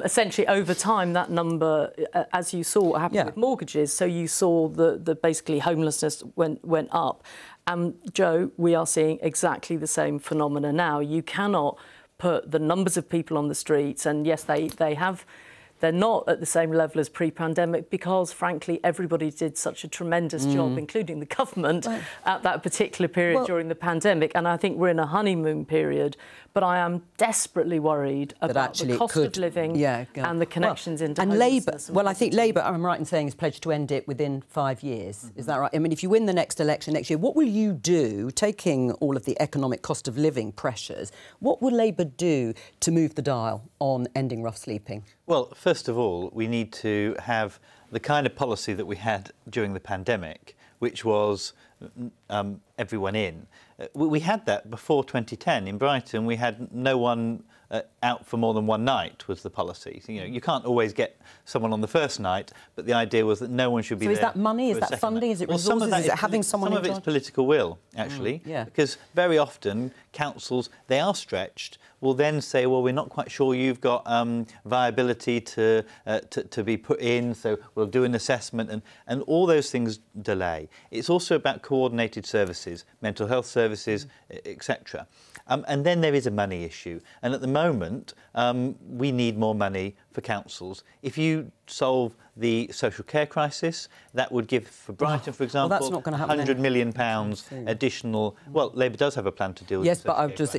essentially over time, that number, as you saw what happened with mortgages, so you saw the basically homelessness went up. And Jo, we are seeing exactly the same phenomena now. You cannot put the numbers of people on the streets, and yes, they're not at the same level as pre-pandemic because, frankly, everybody did such a tremendous job, including the government, at that particular period during the pandemic. And I think we're in a honeymoon period, but I am desperately worried about the cost of living and the connections into homelessness. Labour, I think Labour, I'm right in saying, is pledged to end it within 5 years. Is that right? I mean, if you win the next election next year, what will you do, taking all of the economic cost of living pressures, what will Labour do to move the dial on ending rough sleeping? Well, first of all, we need to have the kind of policy that we had during the pandemic, which was everyone in. We had that before 2010 in Brighton. We had no one out for more than one night was the policy. So, you know, you can't always get someone on the first night, but the idea was that no one should be there. So is that money? Is that funding? Is it resources? Is it having someone in charge? Some of it's political will, actually, because very often councils, they are stretched, will then say, well, we're not quite sure you've got viability to be put in, so we'll do an assessment, and all those things delay. It's also about coordinated services, mental health services, etc. And then there is a money issue. And at the moment, we need more money for councils. If you solve the social care crisis, that would give, for Brighton, for example, that's not gonna happen £100 million additional. Well, Labour does have a plan to deal with yes, the but I've just,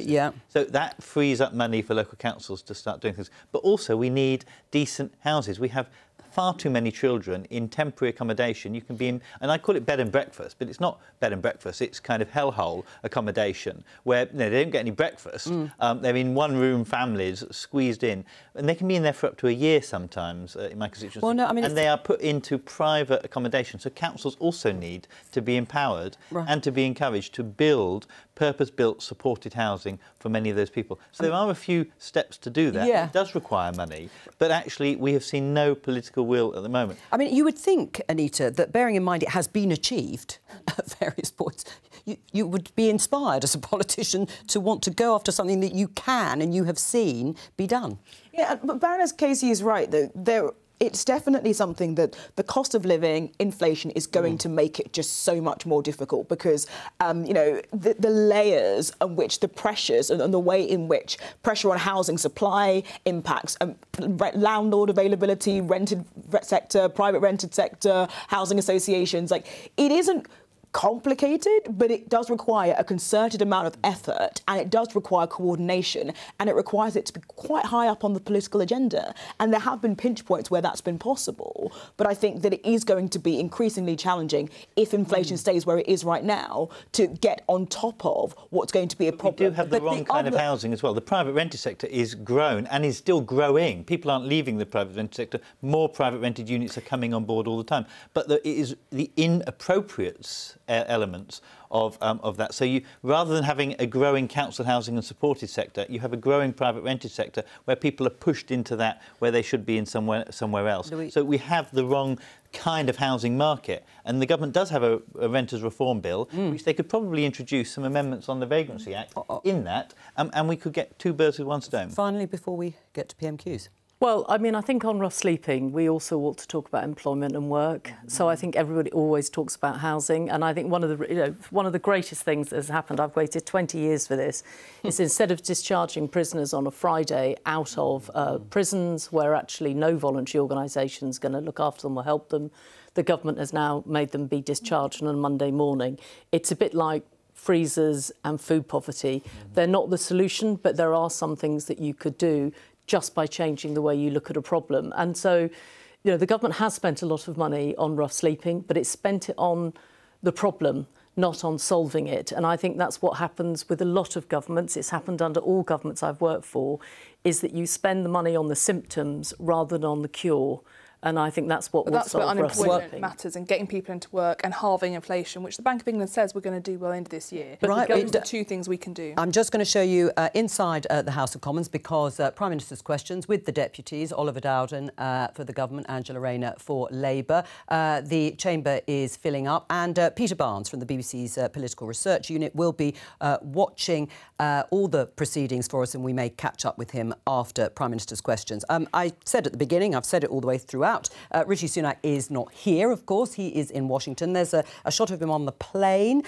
So that frees up money for local councils to start doing things. But also, we need decent houses. We have far too many children in temporary accommodation. You can be in, and I call it bed and breakfast, but it's not bed and breakfast. It's kind of hellhole accommodation where they don't get any breakfast. They're in one-room families squeezed in, and they can be in there for up to a year sometimes in my constituency. Well, no, I mean, and they are put into private accommodation. So councils also need to be empowered and to be encouraged to build purpose-built supported housing for many of those people. So there are a few steps to do that. It does require money, but actually we have seen no political will at the moment. I mean, you would think, Anita, that bearing in mind it has been achieved at various points, you would be inspired as a politician to want to go after something that you can and you have seen be done. Yeah, but Baroness Casey is right, though. It's definitely something that the cost of living, inflation, is going to make it just so much more difficult because, you know, the layers on which the pressures and the way in which pressure on housing supply impacts landlord availability, rented sector, private rented sector, housing associations, like, it isn't complicated, but it does require a concerted amount of effort, and it does require coordination, and it requires it to be quite high up on the political agenda. And there have been pinch points where that's been possible, but I think that it is going to be increasingly challenging if inflation stays where it is right now to get on top of what's going to be a problem. We do have the wrong kind of housing as well. The private rented sector is grown and is still growing. People aren't leaving the private rented sector. More private rented units are coming on board all the time. But it is the inappropriate elements of that. So you, rather than having a growing council housing and supported sector, you have a growing private rented sector where people are pushed into that where they should be in somewhere else. So we have the wrong kind of housing market, and the government does have a renters reform bill, which they could probably introduce some amendments on the Vagrancy Act in that, and we could get two birds with one stone. Finally, before we get to PMQs. Well, I mean, I think on rough sleeping, we also ought to talk about employment and work. So I think everybody always talks about housing. And I think one of the greatest things that has happened, I've waited 20 years for this, is instead of discharging prisoners on a Friday out of prisons where actually no voluntary organisation is going to look after them or help them, the government has now made them be discharged on a Monday morning. It's a bit like freezers and food poverty. They're not the solution, but there are some things that you could do just by changing the way you look at a problem. And so, you know, the government has spent a lot of money on rough sleeping, but it's spent it on the problem, not on solving it. And I think that's what happens with a lot of governments. It's happened under all governments I've worked for, is that you spend the money on the symptoms rather than on the cure. And I think that's what will that's where solve unemployment matters, and getting people into work and halving inflation, which the Bank of England says we're going to do by the end of this year. Right, Those are the two things we can do. I'm just going to show you inside the House of Commons, because Prime Minister's questions with the deputies, Oliver Dowden for the government, Angela Rayner for Labour. The chamber is filling up, and Peter Barnes from the BBC's Political Research Unit will be watching all the proceedings for us, and we may catch up with him after Prime Minister's questions. I said at the beginning, I've said it all the way throughout, Rishi Sunak is not here, of course. He is in Washington. There's a shot of him on the plane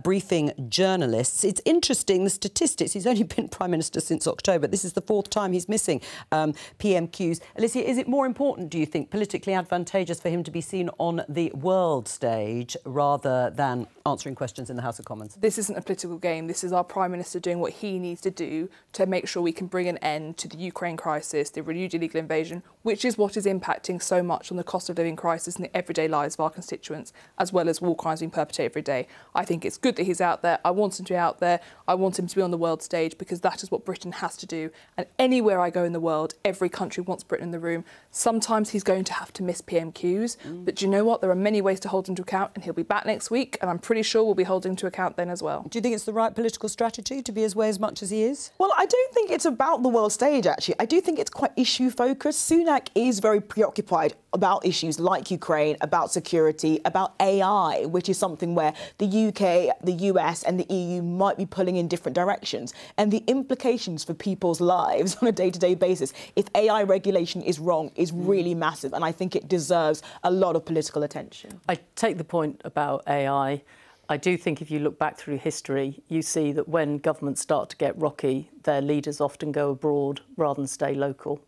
briefing journalists. It's interesting, the statistics. He's only been Prime Minister since October. This is the 4th time he's missing PMQs. Alicia, is it more important, do you think, politically advantageous for him to be seen on the world stage rather than answering questions in the House of Commons? This isn't a political game. This is our Prime Minister doing what he needs to do to make sure we can bring an end to the Ukraine crisis, the renewed illegal invasion, which is what is impacting so much on the cost of living crisis and the everyday lives of our constituents, as well as war crimes being perpetrated every day. I think it's good that he's out there. I want him to be out there. I want him to be on the world stage, because that is what Britain has to do. And anywhere I go in the world, every country wants Britain in the room. Sometimes he's going to have to miss PMQs, but do you know what? There are many ways to hold him to account, and he'll be back next week, and I'm pretty sure we'll be holding him to account then as well. Do you think it's the right political strategy to be away as much as he is? Well, I don't think it's about the world stage, actually. I do think it's quite issue-focused. Sunak is very preoccupied about issues like Ukraine, about security, about AI, which is something where the UK, the US and the EU might be pulling in different directions. And the implications for people's lives on a day-to-day basis, if AI regulation is wrong, is really massive. And I think it deserves a lot of political attention. I take the point about AI. I do think if you look back through history, you see that when governments start to get rocky, their leaders often go abroad rather than stay local.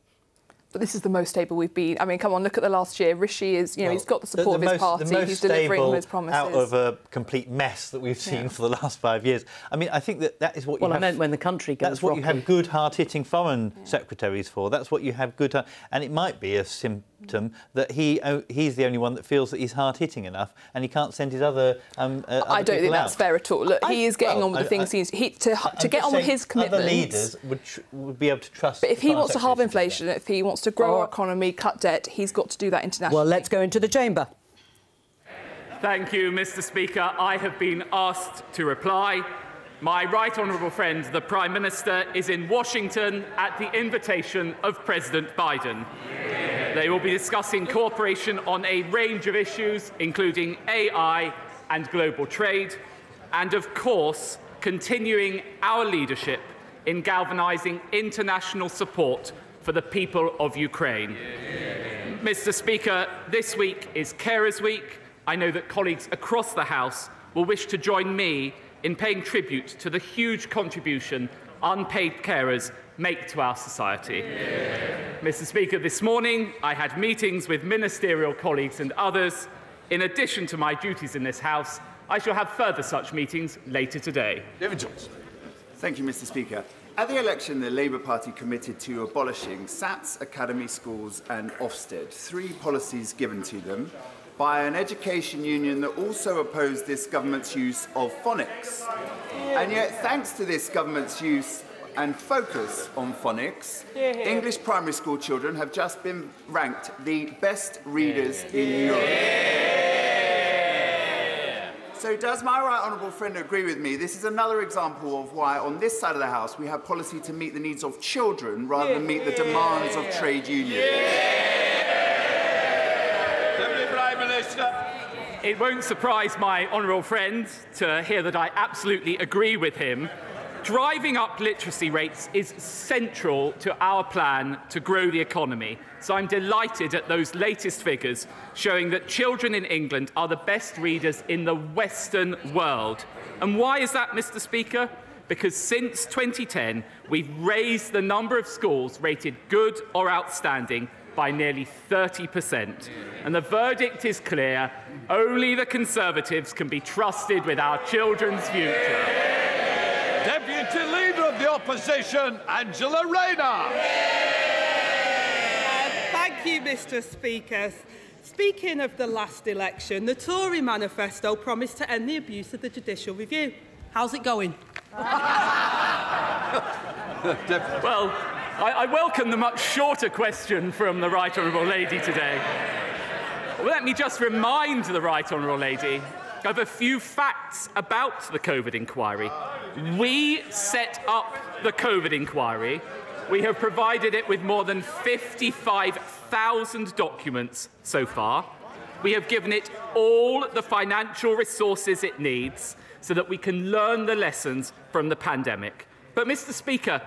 But this is the most stable we've been. I mean, come on, look at the last year. Rishi is, you know, he's got the support of his party. He's delivering on his promises. Out of a complete mess that we've seen for the last 5 years. I mean, I think that is what you have... Well, I meant when the country goes That's what rocky. you have good, hard-hitting foreign secretaries for. That's what you have good... And it might be a symptom that he's the only one that feels that he's hard-hitting enough, and he can't send his other I don't think that's fair at all. Look, he is getting on with the things to get on with his commitments. Other leaders would be able to trust... But if he wants to halve inflation, if he wants to grow our economy, cut debt, he's got to do that internationally. Well, let's go into the chamber. Thank you, Mr. Speaker. I have been asked to reply. My right honourable friend, the Prime Minister, is in Washington at the invitation of President Biden. They will be discussing cooperation on a range of issues, including AI and global trade, and, of course, continuing our leadership in galvanising international support for the people of Ukraine. Mr. Speaker, this week is Carers Week. I know that colleagues across the House will wish to join me in paying tribute to the huge contribution unpaid carers make to our society. Mr. Speaker, this morning I had meetings with ministerial colleagues and others. In addition to my duties in this House, I shall have further such meetings later today. David Jones. Thank you, Mr. Speaker. At the election, the Labour Party committed to abolishing SATs, academy schools and Ofsted, 3 policies given to them by an education union that also opposed this government's use of phonics. And yet, thanks to this government's use and focus on phonics, English primary school children have just been ranked the best readers in Europe. So does my right honourable friend agree with me? This is another example of why, on this side of the House, we have policy to meet the needs of children rather than meet the demands of trade unions. Deputy Prime Minister. It won't surprise my honourable friend to hear that I absolutely agree with him. Driving up literacy rates is central to our plan to grow the economy. So I'm delighted at those latest figures showing that children in England are the best readers in the Western world. And why is that, Mr. Speaker? Because since 2010, we've raised the number of schools rated good or outstanding by nearly 30%. And the verdict is clear. Only the Conservatives can be trusted with our children's future. Deputy Leader of the Opposition, Angela Rayner. Thank you, Mr. Speaker. Speaking of the last election, the Tory manifesto promised to end the abuse of the judicial review. How's it going? Well, I welcome the much shorter question from the Right Honourable Lady today. Let me just remind the Right Honourable Lady of a few facts about the COVID inquiry. We set up the COVID inquiry. We have provided it with more than 55,000 documents so far. We have given it all the financial resources it needs so that we can learn the lessons from the pandemic. But, Mr. Speaker,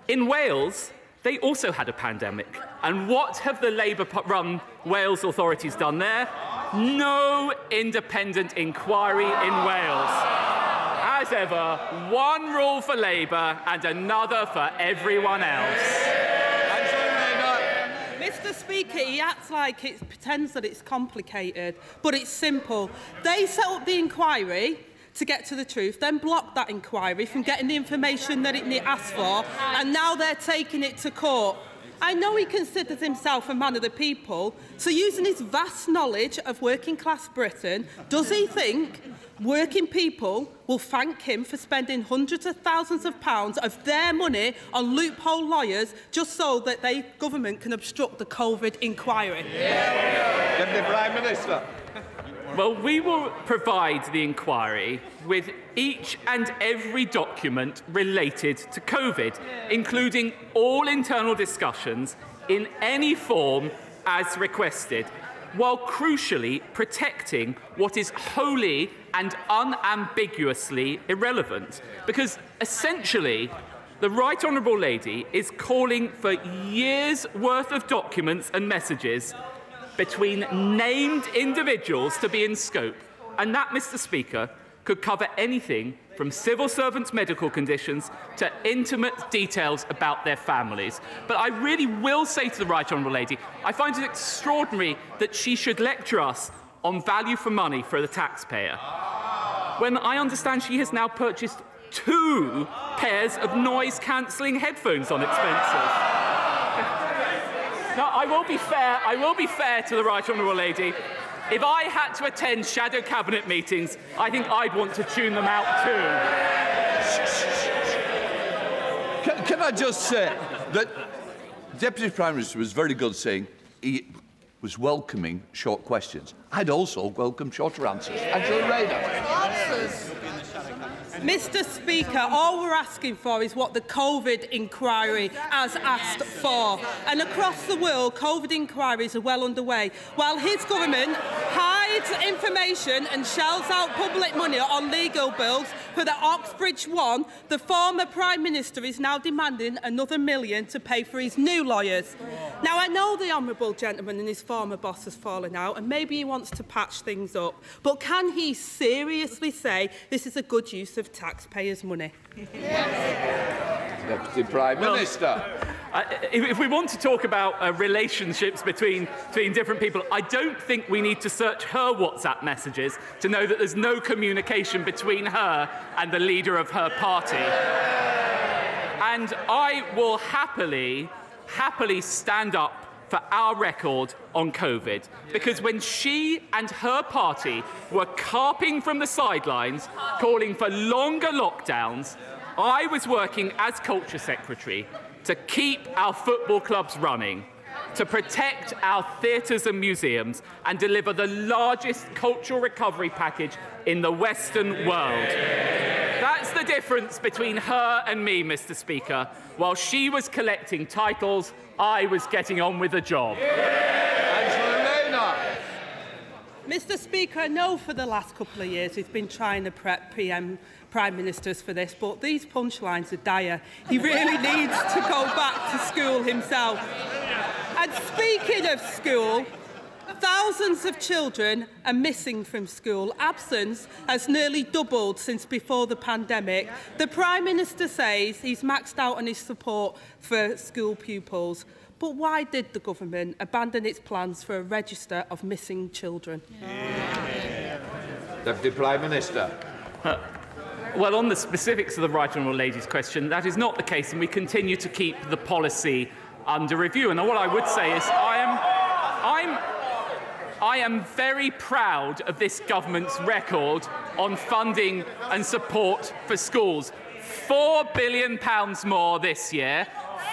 in Wales, they also had a pandemic. And what have the Labour-run Wales authorities done there? No independent inquiry in Wales. As ever, one rule for Labour and another for everyone else. Mr. Speaker, he acts like it pretends that it's complicated, but it's simple. They set up the inquiry to get to the truth, then blocked that inquiry from getting the information that it asked for, and now they're taking it to court. I know he considers himself a man of the people, so using his vast knowledge of working-class Britain, does he think working people will thank him for spending hundreds of thousands of pounds of their money on loophole lawyers just so that the government can obstruct the COVID inquiry? Deputy Prime Minister. Well, we will provide the inquiry with each and every document related to COVID, including all internal discussions in any form as requested, while crucially protecting what is wholly and unambiguously irrelevant. Because essentially, the Right Honourable Lady is calling for years' worth of documents and messages between named individuals to be in scope. And that, Mr. Speaker, could cover anything from civil servants' medical conditions to intimate details about their families. But I really will say to the Right Honourable Lady, I find it extraordinary that she should lecture us on value for money for the taxpayer, when I understand she has now purchased 2 pairs of noise-cancelling headphones on expenses. Now, I will be fair to the Right Honourable Lady. If I had to attend shadow cabinet meetings, I think I'd want to tune them out too. Can I just say that Deputy Prime Minister was very good saying he was welcoming short questions. I'd also welcome shorter answers. Mr. Speaker, all we're asking for is what the COVID inquiry has asked for. And across the world, COVID inquiries are well underway. While his government hides information and shells out public money on legal bills for the Oxbridge one, the former Prime Minister is now demanding another $1 million to pay for his new lawyers. Now, I know the honourable gentleman and his former boss has fallen out, and maybe he wants to patch things up. But can he seriously say this is a good use of taxpayers' money? Deputy Prime Minister. If we want to talk about relationships between different people, I don't think we need to search her WhatsApp messages to know that there's no communication between her and the leader of her party. And I will happily stand up for our record on COVID, because when she and her party were carping from the sidelines, calling for longer lockdowns, I was working as Culture Secretary to keep our football clubs running, to protect our theatres and museums, and deliver the largest cultural recovery package in the Western world. That's the difference between her and me, Mr. Speaker. While she was collecting titles, I was getting on with the job. Mr. Speaker, I know for the last couple of years he's been trying to prep Prime Ministers for this, but these punchlines are dire. He really needs to go back to school himself. And speaking of school, thousands of children are missing from school. Absence has nearly doubled since before the pandemic. The Prime Minister says he's maxed out on his support for school pupils. But why did the government abandon its plans for a register of missing children? Deputy Prime Minister. Well, on the specifics of the Right Honourable Lady's question, that is not the case, and we continue to keep the policy under review. And what I would say is I am very proud of this government's record on funding and support for schools. £4 billion more this year,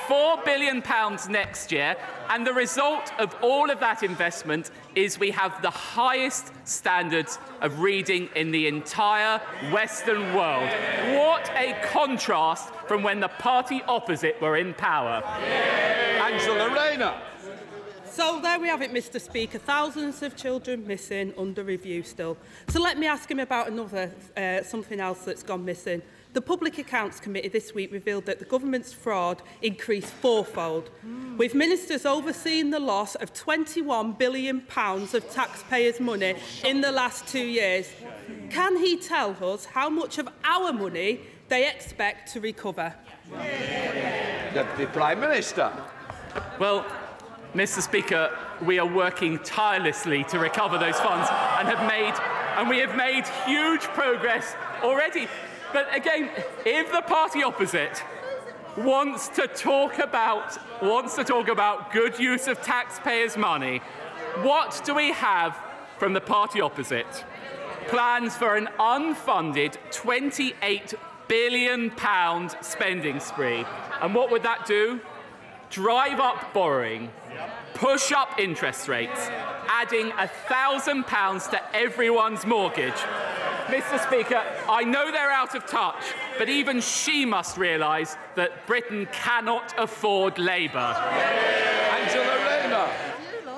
£4 billion next year, and the result of all of that investment is we have the highest standards of reading in the entire Western world. What a contrast from when the party opposite were in power. Angela Rayner. So there we have it, Mr. Speaker. Thousands of children missing, under review still. So let me ask him about another, something else that's gone missing. The Public Accounts Committee this week revealed that the government's fraud increased fourfold, with ministers overseeing the loss of £21 billion of taxpayers' money in the last 2 years. Can he tell us how much of our money they expect to recover? Deputy Prime Minister. Well, Mr. Speaker, we are working tirelessly to recover those funds and we have made huge progress already. But again, if the party opposite wants to talk about good use of taxpayers' money, what do we have from the party opposite? Plans for an unfunded £28 billion spending spree. And what would that do? Drive up borrowing, push up interest rates, adding £1,000 to everyone's mortgage. Mr. Speaker, I know they're out of touch, but even she must realise that Britain cannot afford Labour. Angela Rayner.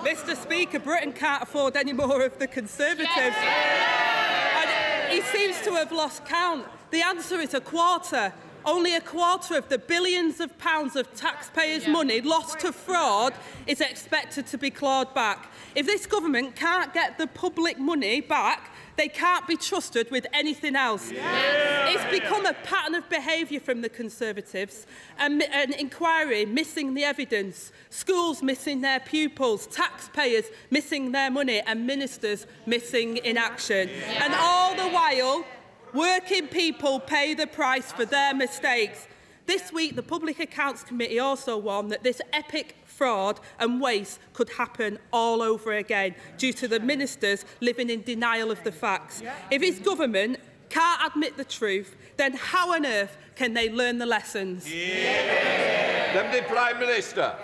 Mr. Speaker, Britain can't afford any more of the Conservatives. And he seems to have lost count. The answer is a quarter. Only a quarter of the billions of pounds of taxpayers' money lost to fraud is expected to be clawed back. If this government can't get the public money back, they can't be trusted with anything else. It's become a pattern of behaviour from the Conservatives. An inquiry missing the evidence, schools missing their pupils, taxpayers missing their money, and ministers missing in action. And all the while, working people pay the price for their mistakes. This week, the Public Accounts Committee also warned that this epic fraud and waste could happen all over again due to the ministers living in denial of the facts. If his government can't admit the truth, then how on earth can they learn the lessons? Deputy Prime Minister.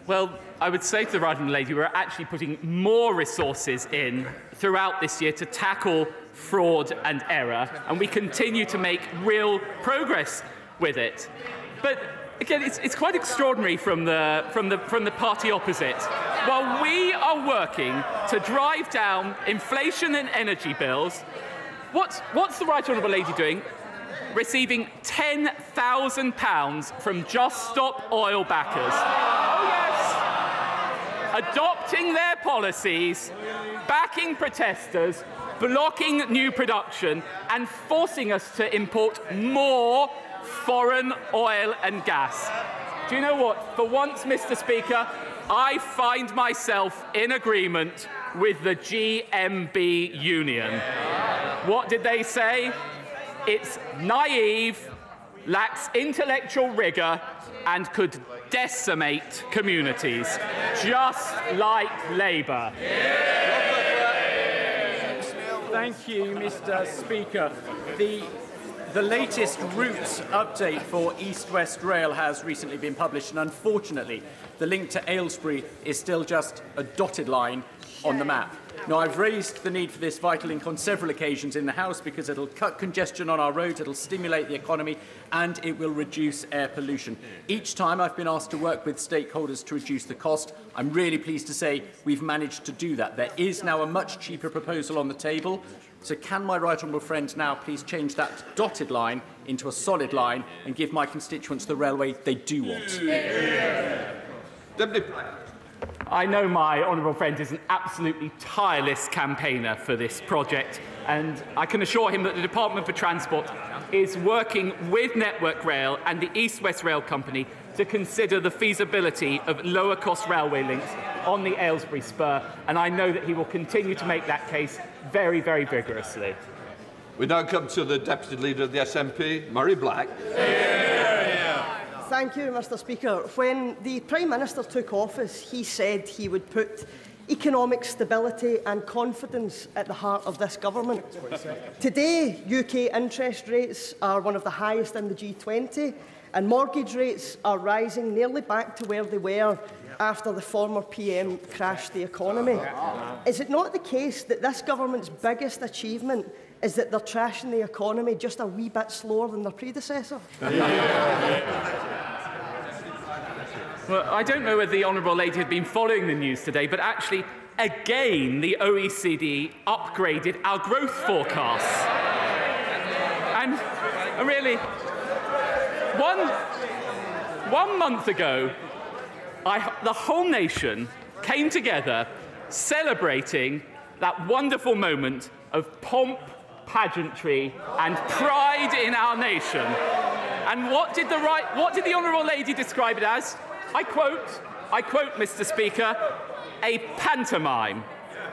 Well, I would say to the right honourable lady, we're actually putting more resources in throughout this year to tackle fraud and error, and we continue to make real progress with it. But again, it's quite extraordinary from the party opposite. While we are working to drive down inflation and energy bills, what's the right honourable lady doing? Receiving £10,000 from Just Stop oil backers. Oh yes, adopting their policies, backing protesters, blocking new production, and forcing us to import more foreign oil and gas. Do you know what? For once, Mr. Speaker, I find myself in agreement with the GMB union. What did they say? It's naive, lacks intellectual rigour, and could decimate communities, just like Labour. Thank you, Mr. Speaker. The latest routes update for East West Rail has recently been published, and unfortunately, the link to Aylesbury is still just a dotted line on the map. Now, I've raised the need for this vital link on several occasions in the House because it'll cut congestion on our roads, it'll stimulate the economy, and it will reduce air pollution. Each time I've been asked to work with stakeholders to reduce the cost. I'm really pleased to say we've managed to do that. There is now a much cheaper proposal on the table. So can my right honourable friend now please change that dotted line into a solid line and give my constituents the railway they do want? I know my honourable friend is an absolutely tireless campaigner for this project, and I can assure him that the Department for Transport is working with Network Rail and the East West Rail Company to consider the feasibility of lower-cost railway links on the Aylesbury spur, and I know that he will continue to make that case very, very vigorously. We now come to the Deputy Leader of the SNP, Murray Black. Thank you, Mr. Speaker. When the Prime Minister took office, he said he would put economic stability and confidence at the heart of this government. Today, UK interest rates are one of the highest in the G20, and mortgage rates are rising nearly back to where they were after the former PM crashed the economy. Is it not the case that this government's biggest achievement is that they're trashing the economy just a wee bit slower than their predecessor? Well, I don't know whether the Honourable Lady had been following the news today, but actually, again, the OECD upgraded our growth forecasts. And really, one month ago, the whole nation came together celebrating that wonderful moment of pomp, pageantry and pride in our nation. And what did the Honourable Lady describe it as? I quote, Mr. Speaker, a pantomime.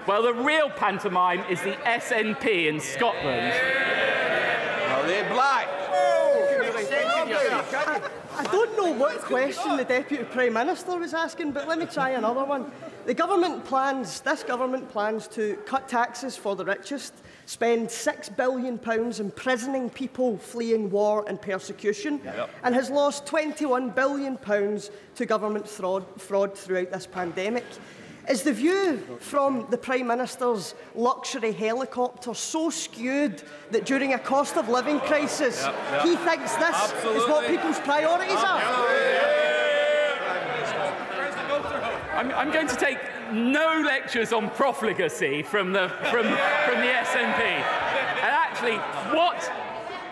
Well, the real pantomime is the SNP in Scotland. Well, they're black. I don't know what question the Deputy Prime Minister was asking, but let me try another one. This government plans to cut taxes for the richest, spend £6 billion imprisoning people fleeing war and persecution, and has lost £21 billion to government fraud throughout this pandemic. Is the view from the Prime Minister's luxury helicopter so skewed that during a cost of living crisis he thinks this is what people's priorities are? I'm going to take no lectures on profligacy from the SNP. And actually,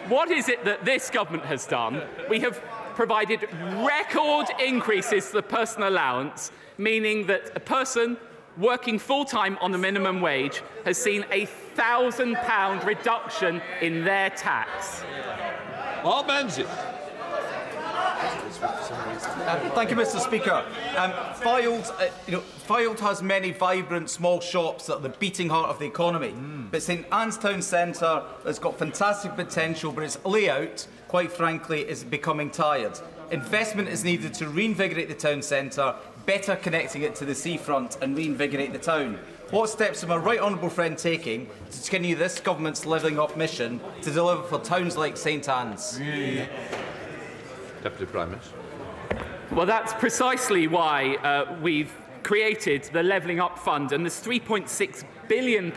what is it that this government has done? We have provided record increases to the personal allowance, meaning that a person working full-time on the minimum wage has seen a £1,000 reduction in their tax. Mark Menzies. Thank you, Mr. Speaker. Fylde has many vibrant small shops that are the beating heart of the economy. But St Anne's Town Centre has got fantastic potential, but its layout, quite frankly, is becoming tired. Investment is needed to reinvigorate the town centre, better connecting it to the seafront and reinvigorate the town. What steps are my right honourable friend taking to continue this government's Levelling Up mission to deliver for towns like St Anne's? Deputy Prime Minister. Well, that's precisely why we've created the Levelling Up Fund, and there's £3.6 billion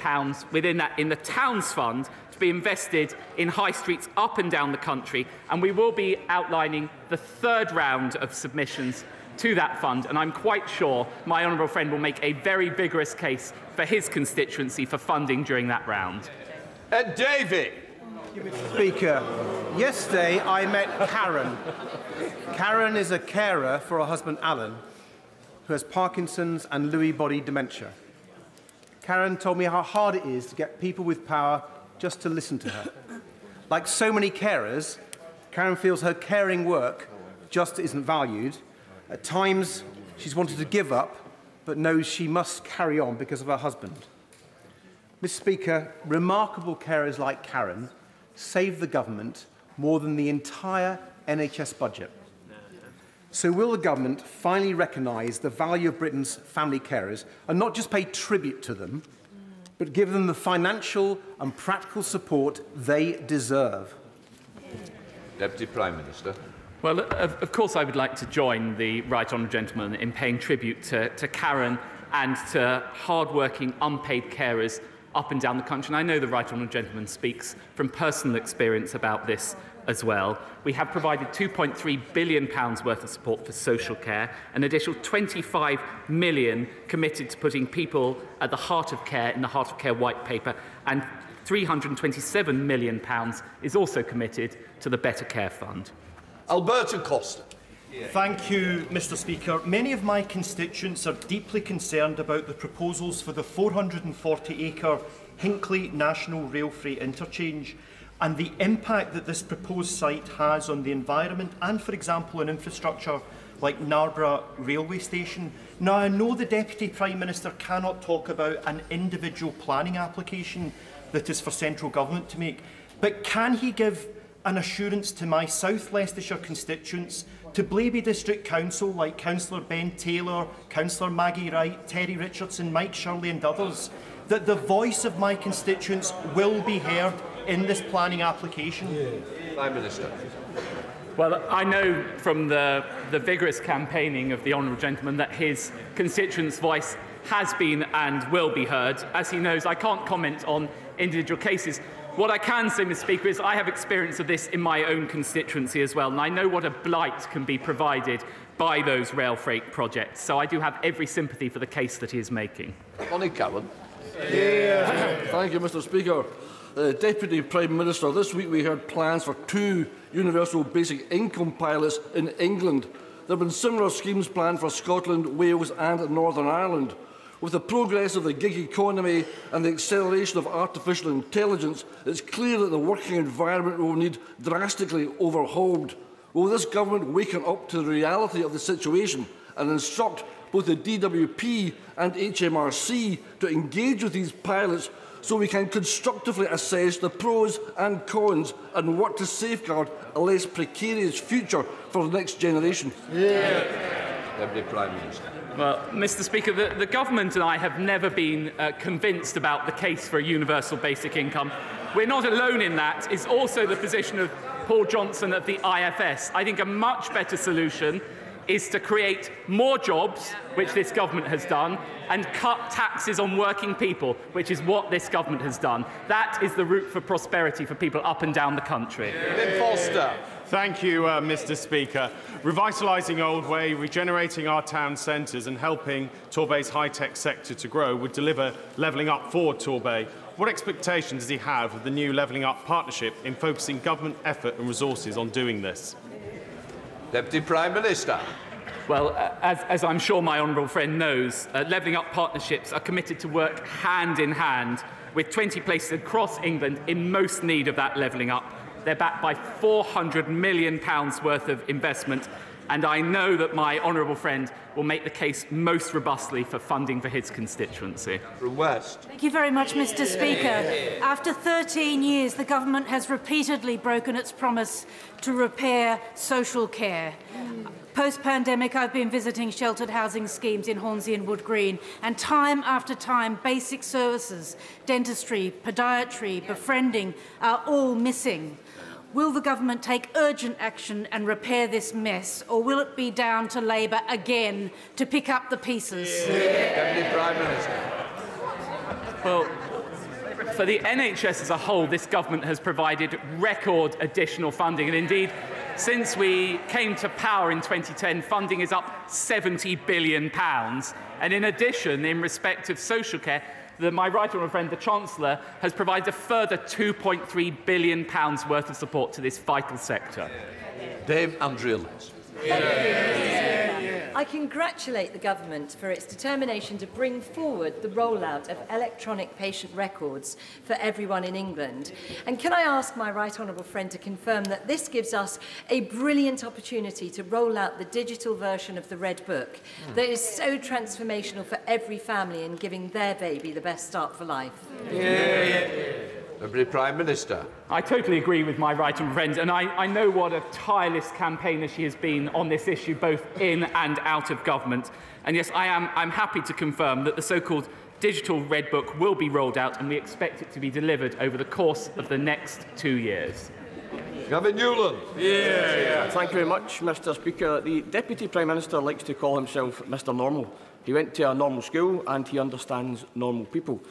within that in the Towns Fund to be invested in high streets up and down the country, and we will be outlining the third round of submissions to that fund, and I'm quite sure my honourable friend will make a very vigorous case for his constituency for funding during that round. David. Speaker, yesterday I met Karen. Karen is a carer for her husband Alan, who has Parkinson's and Lewy body dementia. Karen told me how hard it is to get people with power just to listen to her. Like so many carers, Karen feels her caring work just isn't valued. At times, she's wanted to give up, but knows she must carry on because of her husband. Mr. Speaker, remarkable carers like Karen save the government more than the entire NHS budget. So will the government finally recognise the value of Britain's family carers and not just pay tribute to them, but give them the financial and practical support they deserve? Deputy Prime Minister. Well, of course I would like to join the right honourable gentleman in paying tribute to Karen and to hard-working, unpaid carers up and down the country. And I know the right honourable gentleman speaks from personal experience about this as well. We have provided £2.3 billion worth of support for social care, an additional £25 million committed to putting people at the heart of care in the Heart of Care White Paper, and £327 million is also committed to the Better Care Fund. Alberto Costa. Thank you, Mr. Speaker. Many of my constituents are deeply concerned about the proposals for the 440-acre Hinckley National Rail Freight Interchange and the impact that this proposed site has on the environment and, for example, on infrastructure like Narborough Railway Station. Now, I know the Deputy Prime Minister cannot talk about an individual planning application that is for central government to make, but can he give an assurance to my South Leicestershire constituents, to Blaby District Council like Councillor Ben Taylor, Councillor Maggie Wright, Terry Richardson, Mike Shirley and others, that the voice of my constituents will be heard in this planning application? Prime Minister. Well, I know from the vigorous campaigning of the honourable gentleman that his constituents' voice has been and will be heard. As he knows, I can't comment on individual cases. What I can say, Mr. Speaker, is I have experience of this in my own constituency as well, and I know what a blight can be provided by those rail freight projects. So I do have every sympathy for the case that he is making. Connie Cowan. Thank you, Mr. Speaker. Deputy Prime Minister, this week we heard plans for 2 universal basic income pilots in England. There have been similar schemes planned for Scotland, Wales and Northern Ireland. With the progress of the gig economy and the acceleration of artificial intelligence, it's clear that the working environment will need drastically overhauled. Will this government waken up to the reality of the situation and instruct both the DWP and HMRC to engage with these pilots so we can constructively assess the pros and cons and work to safeguard a less precarious future for the next generation? Deputy Prime Minister. Well, Mr. Speaker, the government and I have never been convinced about the case for a universal basic income. We're not alone in that. It's also the position of Paul Johnson at the IFS. I think a much better solution is to create more jobs, which this government has done, and cut taxes on working people, which is what this government has done. That is the route for prosperity for people up and down the country. Lynn Foster. Thank you, Mr. Speaker. Revitalising Old Way, regenerating our town centres and helping Torbay's high-tech sector to grow would deliver levelling up for Torbay. What expectations does he have of the new Levelling Up partnership in focusing government effort and resources on doing this? Deputy Prime Minister. Well, as I'm sure my honourable friend knows, Levelling Up partnerships are committed to work hand in hand with 20 places across England in most need of that levelling up. They're backed by £400 million worth of investment, and I know that my honourable friend will make the case most robustly for funding for his constituency. From West. Thank you very much, Mr. Speaker. After 13 years, the government has repeatedly broken its promise to repair social care. Post-pandemic, I've been visiting sheltered housing schemes in Hornsey and Wood Green, and time after time, basic services, dentistry, podiatry, befriending are all missing. Will the government take urgent action and repair this mess, or will it be down to Labour again to pick up the pieces? Deputy Prime Minister. Well, for the NHS as a whole, this government has provided record additional funding, and indeed, since we came to power in 2010, funding is up £70 billion. And in addition, in respect of social care, my right honourable friend, the Chancellor, has provided a further £2.3 billion worth of support to this vital sector. Dame Andrea Liz. I congratulate the government for its determination to bring forward the rollout of electronic patient records for everyone in England. And can I ask my right honourable friend to confirm that this gives us a brilliant opportunity to roll out the digital version of the Red Book that is so transformational for every family in giving their baby the best start for life? Deputy Prime Minister. I totally agree with my right honourable friend, and I know what a tireless campaigner she has been on this issue, both in and out of government. And yes, I'm happy to confirm that the so-called digital Red Book will be rolled out, and we expect it to be delivered over the course of the next 2 years. Gavin Newland. Thank you very much, Mr. Speaker. The Deputy Prime Minister likes to call himself Mr. Normal. He went to a normal school and he understands normal people.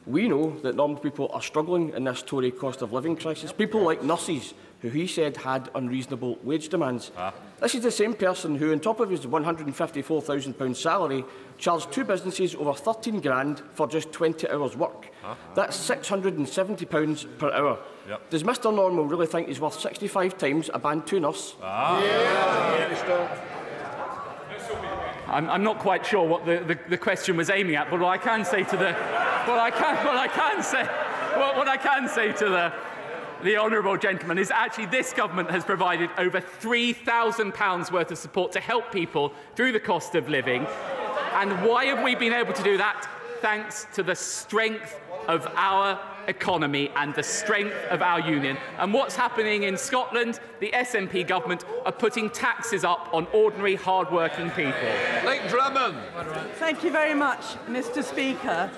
We know that normal people are struggling in this Tory cost of living crisis. People like nurses, who he said had unreasonable wage demands. This is the same person who, on top of his £154,000 salary, charged 2 businesses over 13 grand for just 20 hours work. That's £670 per hour. Does Mr. Normal really think he's worth 65 times a Band 2 nurse? I'm not quite sure what the question was aiming at, but what I can say to the the honourable gentleman is actually this government has provided over £3,000 worth of support to help people through the cost of living. And why have we been able to do that? Thanks to the strength of our economy and the strength of our union. And what's happening in Scotland, the SNP government are putting taxes up on ordinary, hard-working people. Lake Drummond. Thank you very much, Mr. Speaker.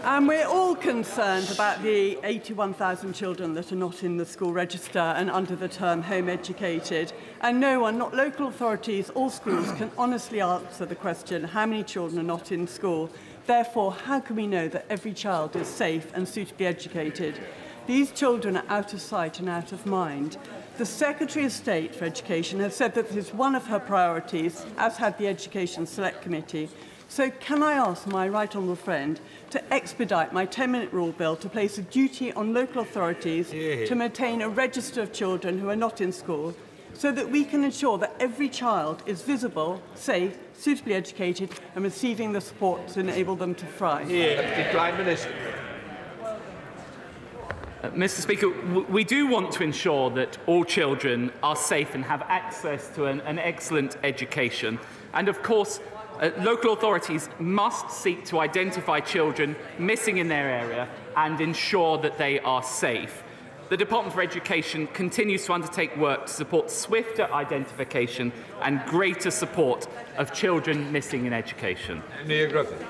And we're all concerned about the 81,000 children that are not in the school register and under the term home educated. And no one, not local authorities or schools, can honestly answer the question, how many children are not in school? Therefore, how can we know that every child is safe and suitably educated? These children are out of sight and out of mind. The Secretary of State for Education has said that this is one of her priorities, as had the Education Select Committee. So can I ask my right honourable friend to expedite my 10-minute rule bill to place a duty on local authorities to maintain a register of children who are not in school, so that we can ensure that every child is visible, safe, suitably educated and receiving the support to enable them to thrive? Deputy Prime Minister. Mr. Speaker, we do want to ensure that all children are safe and have access to an excellent education. And of course, local authorities must seek to identify children missing in their area and ensure that they are safe. The Department for Education continues to undertake work to support swifter identification and greater support of children missing in education. Neil Griffin.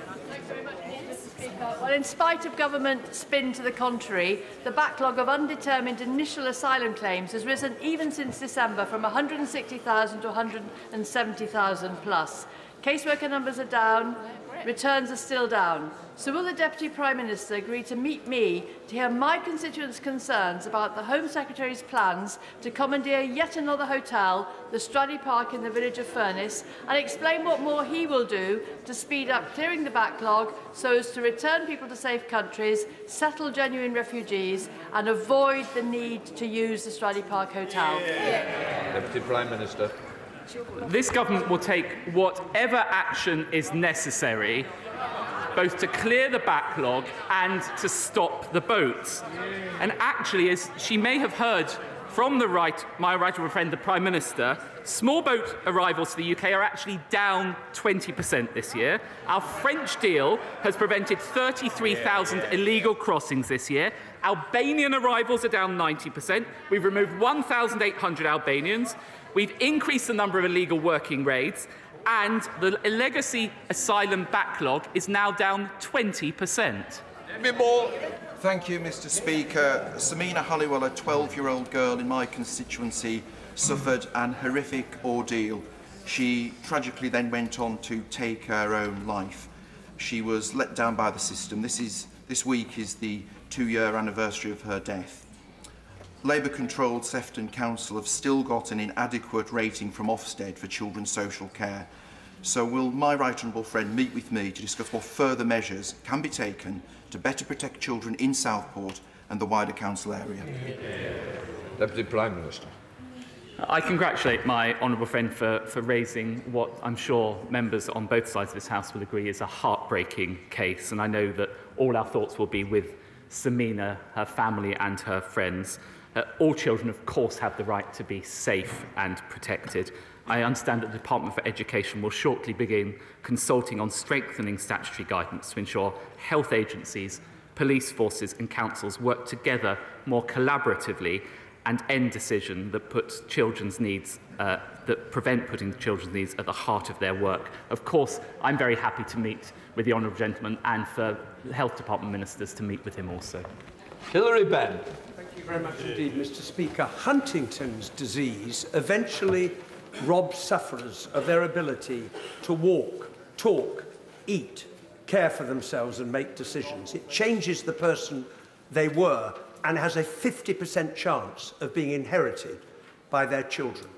Well, in spite of government spin to the contrary, the backlog of undetermined initial asylum claims has risen even since December from 160,000 to 170,000 plus. Caseworker numbers are down, returns are still down. So will the Deputy Prime Minister agree to meet me to hear my constituents' concerns about the Home Secretary's plans to commandeer yet another hotel, the Stradey Park in the village of Furness, and explain what more he will do to speed up clearing the backlog so as to return people to safe countries, settle genuine refugees and avoid the need to use the Stradey Park Hotel? Deputy Prime Minister. This government will take whatever action is necessary, both to clear the backlog and to stop the boats. And actually, as she may have heard from my right honourable friend, the Prime Minister, small boat arrivals to the UK are actually down 20% this year. Our French deal has prevented 33,000 illegal crossings this year. Albanian arrivals are down 90%. We've removed 1,800 Albanians. We've increased the number of illegal working raids, and the legacy asylum backlog is now down 20%. Thank you, Mr. Speaker. Samina Halliwell, a 12-year-old girl in my constituency, suffered an horrific ordeal. She tragically then went on to take her own life. She was let down by the system. This week is the 2-year anniversary of her death. Labour-controlled Sefton Council have still got an inadequate rating from Ofsted for children's social care. So will my right honourable friend meet with me to discuss what further measures can be taken to better protect children in Southport and the wider council area? Deputy Prime Minister. I congratulate my honourable friend for raising what I'm sure members on both sides of this House will agree is a heartbreaking case, and I know that all our thoughts will be with Samina, her family and her friends. All children, of course, have the right to be safe and protected. I understand that the Department for Education will shortly begin consulting on strengthening statutory guidance to ensure health agencies, police forces and councils work together more collaboratively and end decisions that put children's needs, that prevent putting children's needs at the heart of their work. Of course, I'm very happy to meet with the honourable gentleman and for the Health Department ministers to meet with him also. Hilary Benn. Thank you very much indeed, Mr. Speaker. Huntington's disease eventually robs sufferers of their ability to walk, talk, eat, care for themselves and make decisions. It changes the person they were and has a 50% chance of being inherited by their children.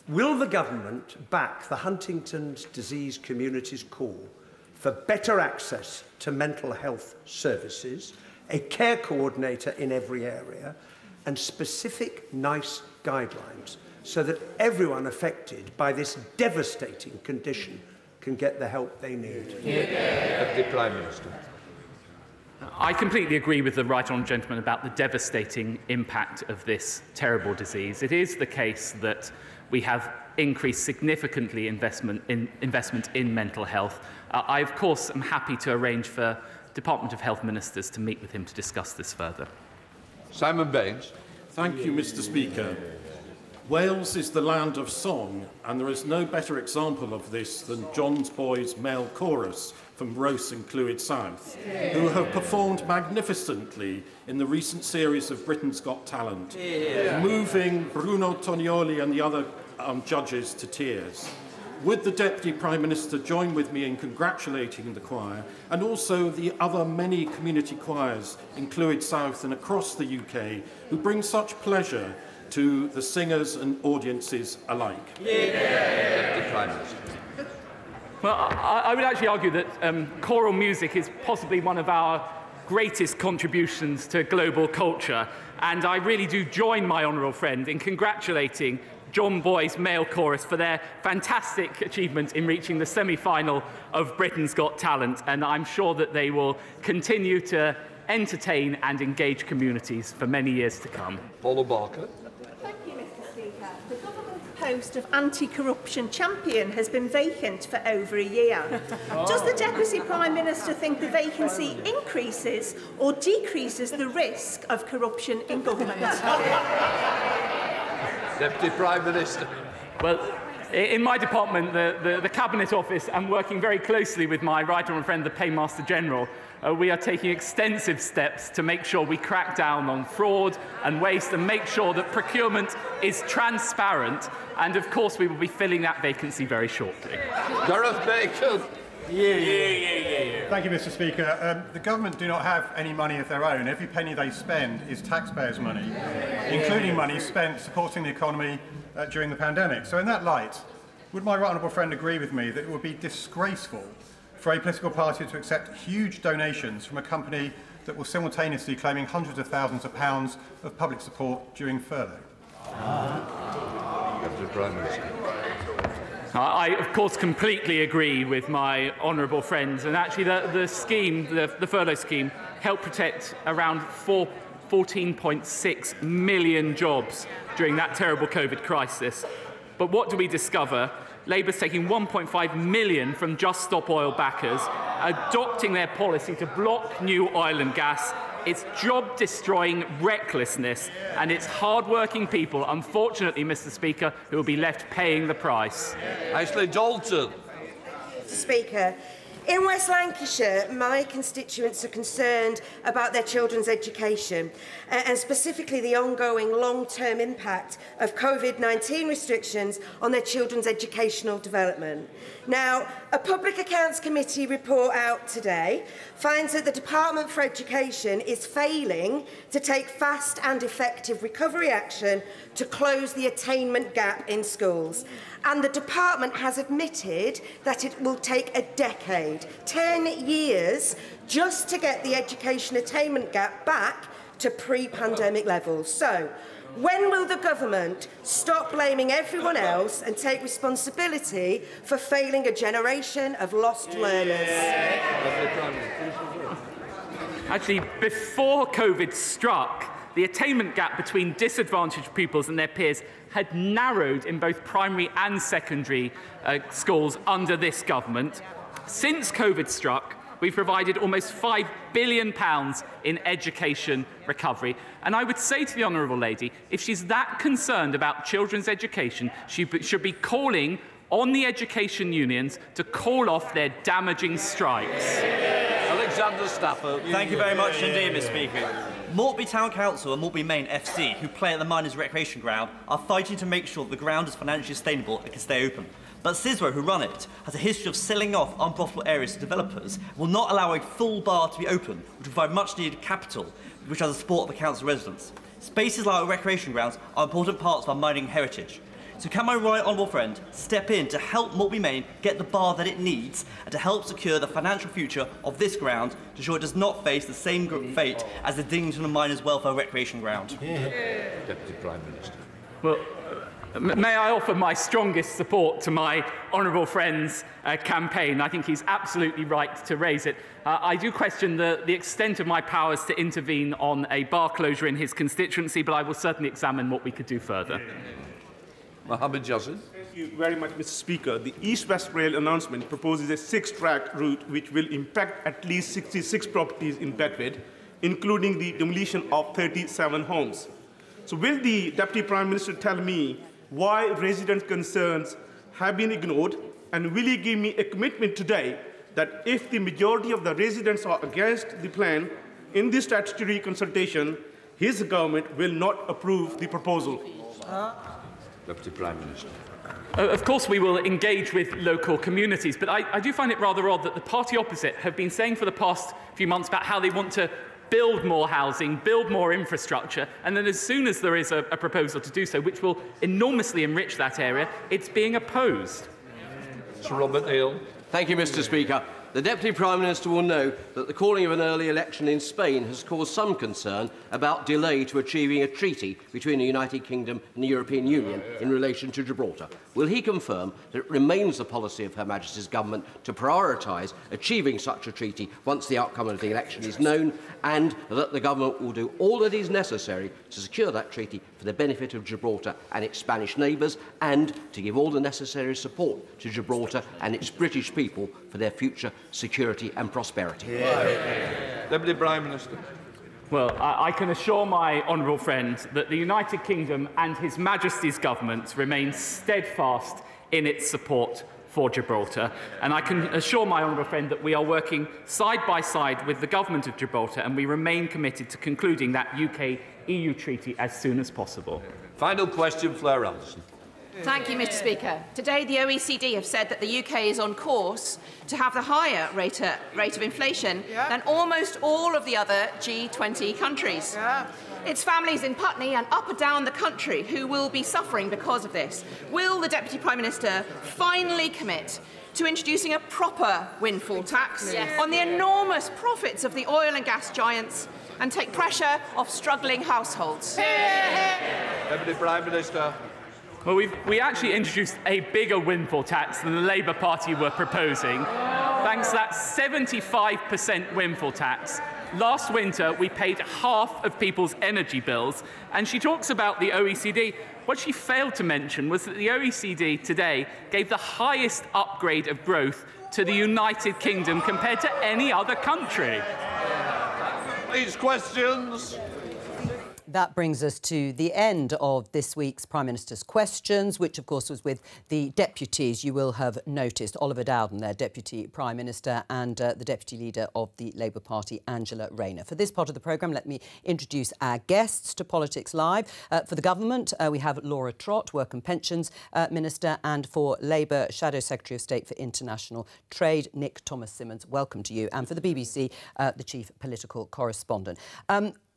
Will the government back the Huntington's disease community's call for better access to mental health services, a care coordinator in every area, and specific NICE guidelines so that everyone affected by this devastating condition can get the help they need? Deputy Prime Minister. I completely agree with the right honourable gentleman about the devastating impact of this terrible disease. It is the case that we have increased significantly investment in mental health. I, of course, am happy to arrange for Department of Health ministers to meet with him to discuss this further. Simon Baines. Thank you, Mr. Speaker. Wales is the land of song, and there is no better example of this than John's Boys Male Chorus from Rose and Clwyd South, who have performed magnificently in the recent series of Britain's Got Talent, moving Bruno Tonioli and the other judges to tears. Would the Deputy Prime Minister join with me in congratulating the choir and also the other many community choirs in Clwyd South and across the UK who bring such pleasure to the singers and audiences alike? Well, I would actually argue that choral music is possibly one of our greatest contributions to global culture, and I really do join my honourable friend in congratulating John Boys Male Chorus for their fantastic achievement in reaching the semi-final of Britain's Got Talent, and I'm sure that they will continue to entertain and engage communities for many years to come. Paula Barker. Thank you, Mr. Speaker. The government's post of anti-corruption champion has been vacant for over a year. Does the Deputy Prime Minister think the vacancy increases or decreases the risk of corruption in government? Deputy Prime Minister. Well, in my department, the Cabinet Office, and working very closely with my right honourable friend, the Paymaster General, we are taking extensive steps to make sure we crack down on fraud and waste and make sure that procurement is transparent. And of course, we will be filling that vacancy very shortly. Gareth Bacon. Thank you, Mr. Speaker. The government do not have any money of their own. Every penny they spend is taxpayers' money, including money spent supporting the economy during the pandemic. So in that light, would my right honourable friend agree with me that it would be disgraceful for a political party to accept huge donations from a company that will simultaneously claiming hundreds of thousands of pounds of public support during furlough? Deputy Prime Minister. I, of course, completely agree with my honourable friends. And actually, the scheme, the furlough scheme, helped protect around 14.6 million jobs during that terrible COVID crisis. But what do we discover? Labour's taking 1.5 million from Just Stop Oil backers, adopting their policy to block new oil and gas. It's job-destroying recklessness, and it's hard-working people, unfortunately, Mr. Speaker, who will be left paying the price. Ashley Dalton. Mr. Speaker, in West Lancashire, my constituents are concerned about their children's education and specifically the ongoing long-term impact of COVID-19 restrictions on their children's educational development. Now, a Public Accounts Committee report out today finds that the Department for Education is failing to take fast and effective recovery action to close the attainment gap in schools. And the department has admitted that it will take a decade, 10 years, just to get the education attainment gap back to pre-pandemic levels. So, when will the government stop blaming everyone else and take responsibility for failing a generation of lost learners? Actually, before COVID struck, the attainment gap between disadvantaged pupils and their peers had narrowed in both primary and secondary schools under this government. Since COVID struck, we've provided almost £5 billion in education recovery. And I would say to the honourable lady, if she's that concerned about children's education, she should be calling on the education unions to call off their damaging strikes. Alexander Stafford. Thank you very much indeed, Mr. Speaker. Maltby Town Council and Maltby Main FC, who play at the Miners' Recreation Ground, are fighting to make sure the ground is financially sustainable and can stay open. But CISRO, who run it, has a history of selling off unprofitable areas to developers, will not allow a full bar to be open, which will provide much-needed capital, which has the support of the council residents. Spaces like our recreation grounds are important parts of our mining heritage. So can my right honourable friend step in to help Maltby Main get the bar that it needs and to help secure the financial future of this ground to ensure it does not face the same fate as the Dingleton Miners' Welfare Recreation Ground? Deputy Prime Minister. Well, may I offer my strongest support to my honourable friend's campaign. I think he's absolutely right to raise it. I do question the extent of my powers to intervene on a bar closure in his constituency, but I will certainly examine what we could do further. Mohammed Jassin. Thank you very much, Mr. Speaker. The East-West Rail announcement proposes a 6-track route which will impact at least 66 properties in Bedford, including the demolition of 37 homes. So will the Deputy Prime Minister tell me why residents' concerns have been ignored? And will he give me a commitment today that if the majority of the residents are against the plan in the statutory consultation, his government will not approve the proposal? Deputy Prime Minister. Of course, we will engage with local communities, but I do find it rather odd that the party opposite have been saying for the past few months about how they want to build more housing, build more infrastructure, and then as soon as there is a proposal to do so, which will enormously enrich that area, it's being opposed. Sir Robert Neal. Thank you, Mr. Speaker. The Deputy Prime Minister will know that the calling of an early election in Spain has caused some concern about delay to achieving a treaty between the United Kingdom and the European Union in relation to Gibraltar. Will he confirm that it remains the policy of Her Majesty's Government to prioritise achieving such a treaty once the outcome of the election is known, and that the Government will do all that is necessary to secure that treaty for the benefit of Gibraltar and its Spanish neighbours, and to give all the necessary support to Gibraltar and its British people for their future security and prosperity? Deputy Prime Minister. Well, I can assure my honourable friend that the United Kingdom and His Majesty's Government remain steadfast in its support for Gibraltar, and I can assure my honourable friend that we are working side by side with the Government of Gibraltar, and we remain committed to concluding that UK-EU treaty as soon as possible. Final question, Fleur Anderson. Thank you, Mr. Speaker. Today, the OECD have said that the UK is on course to have the higher rate of inflation than almost all of the other G20 countries. It's families in Putney and up and down the country who will be suffering because of this. Will the Deputy Prime Minister finally commit to introducing a proper windfall tax on the enormous profits of the oil and gas giants and take pressure off struggling households? Deputy Prime Minister. Well, we actually introduced a bigger windfall tax than the Labour Party were proposing, thanks to that 75% windfall tax. Last winter, we paid half of people's energy bills, and she talks about the OECD. What she failed to mention was that the OECD today gave the highest upgrade of growth to the United Kingdom compared to any other country. These questions. That brings us to the end of this week's Prime Minister's Questions, which, of course, was with the deputies. You will have noticed Oliver Dowden, their Deputy Prime Minister, and the Deputy Leader of the Labour Party, Angela Rayner. For this part of the programme, let me introduce our guests to Politics Live. For the Government, we have Laura Trott, Work and Pensions Minister, and for Labour, Shadow Secretary of State for International Trade, Nick Thomas-Symonds. Welcome to you. And for the BBC, the Chief Political Correspondent.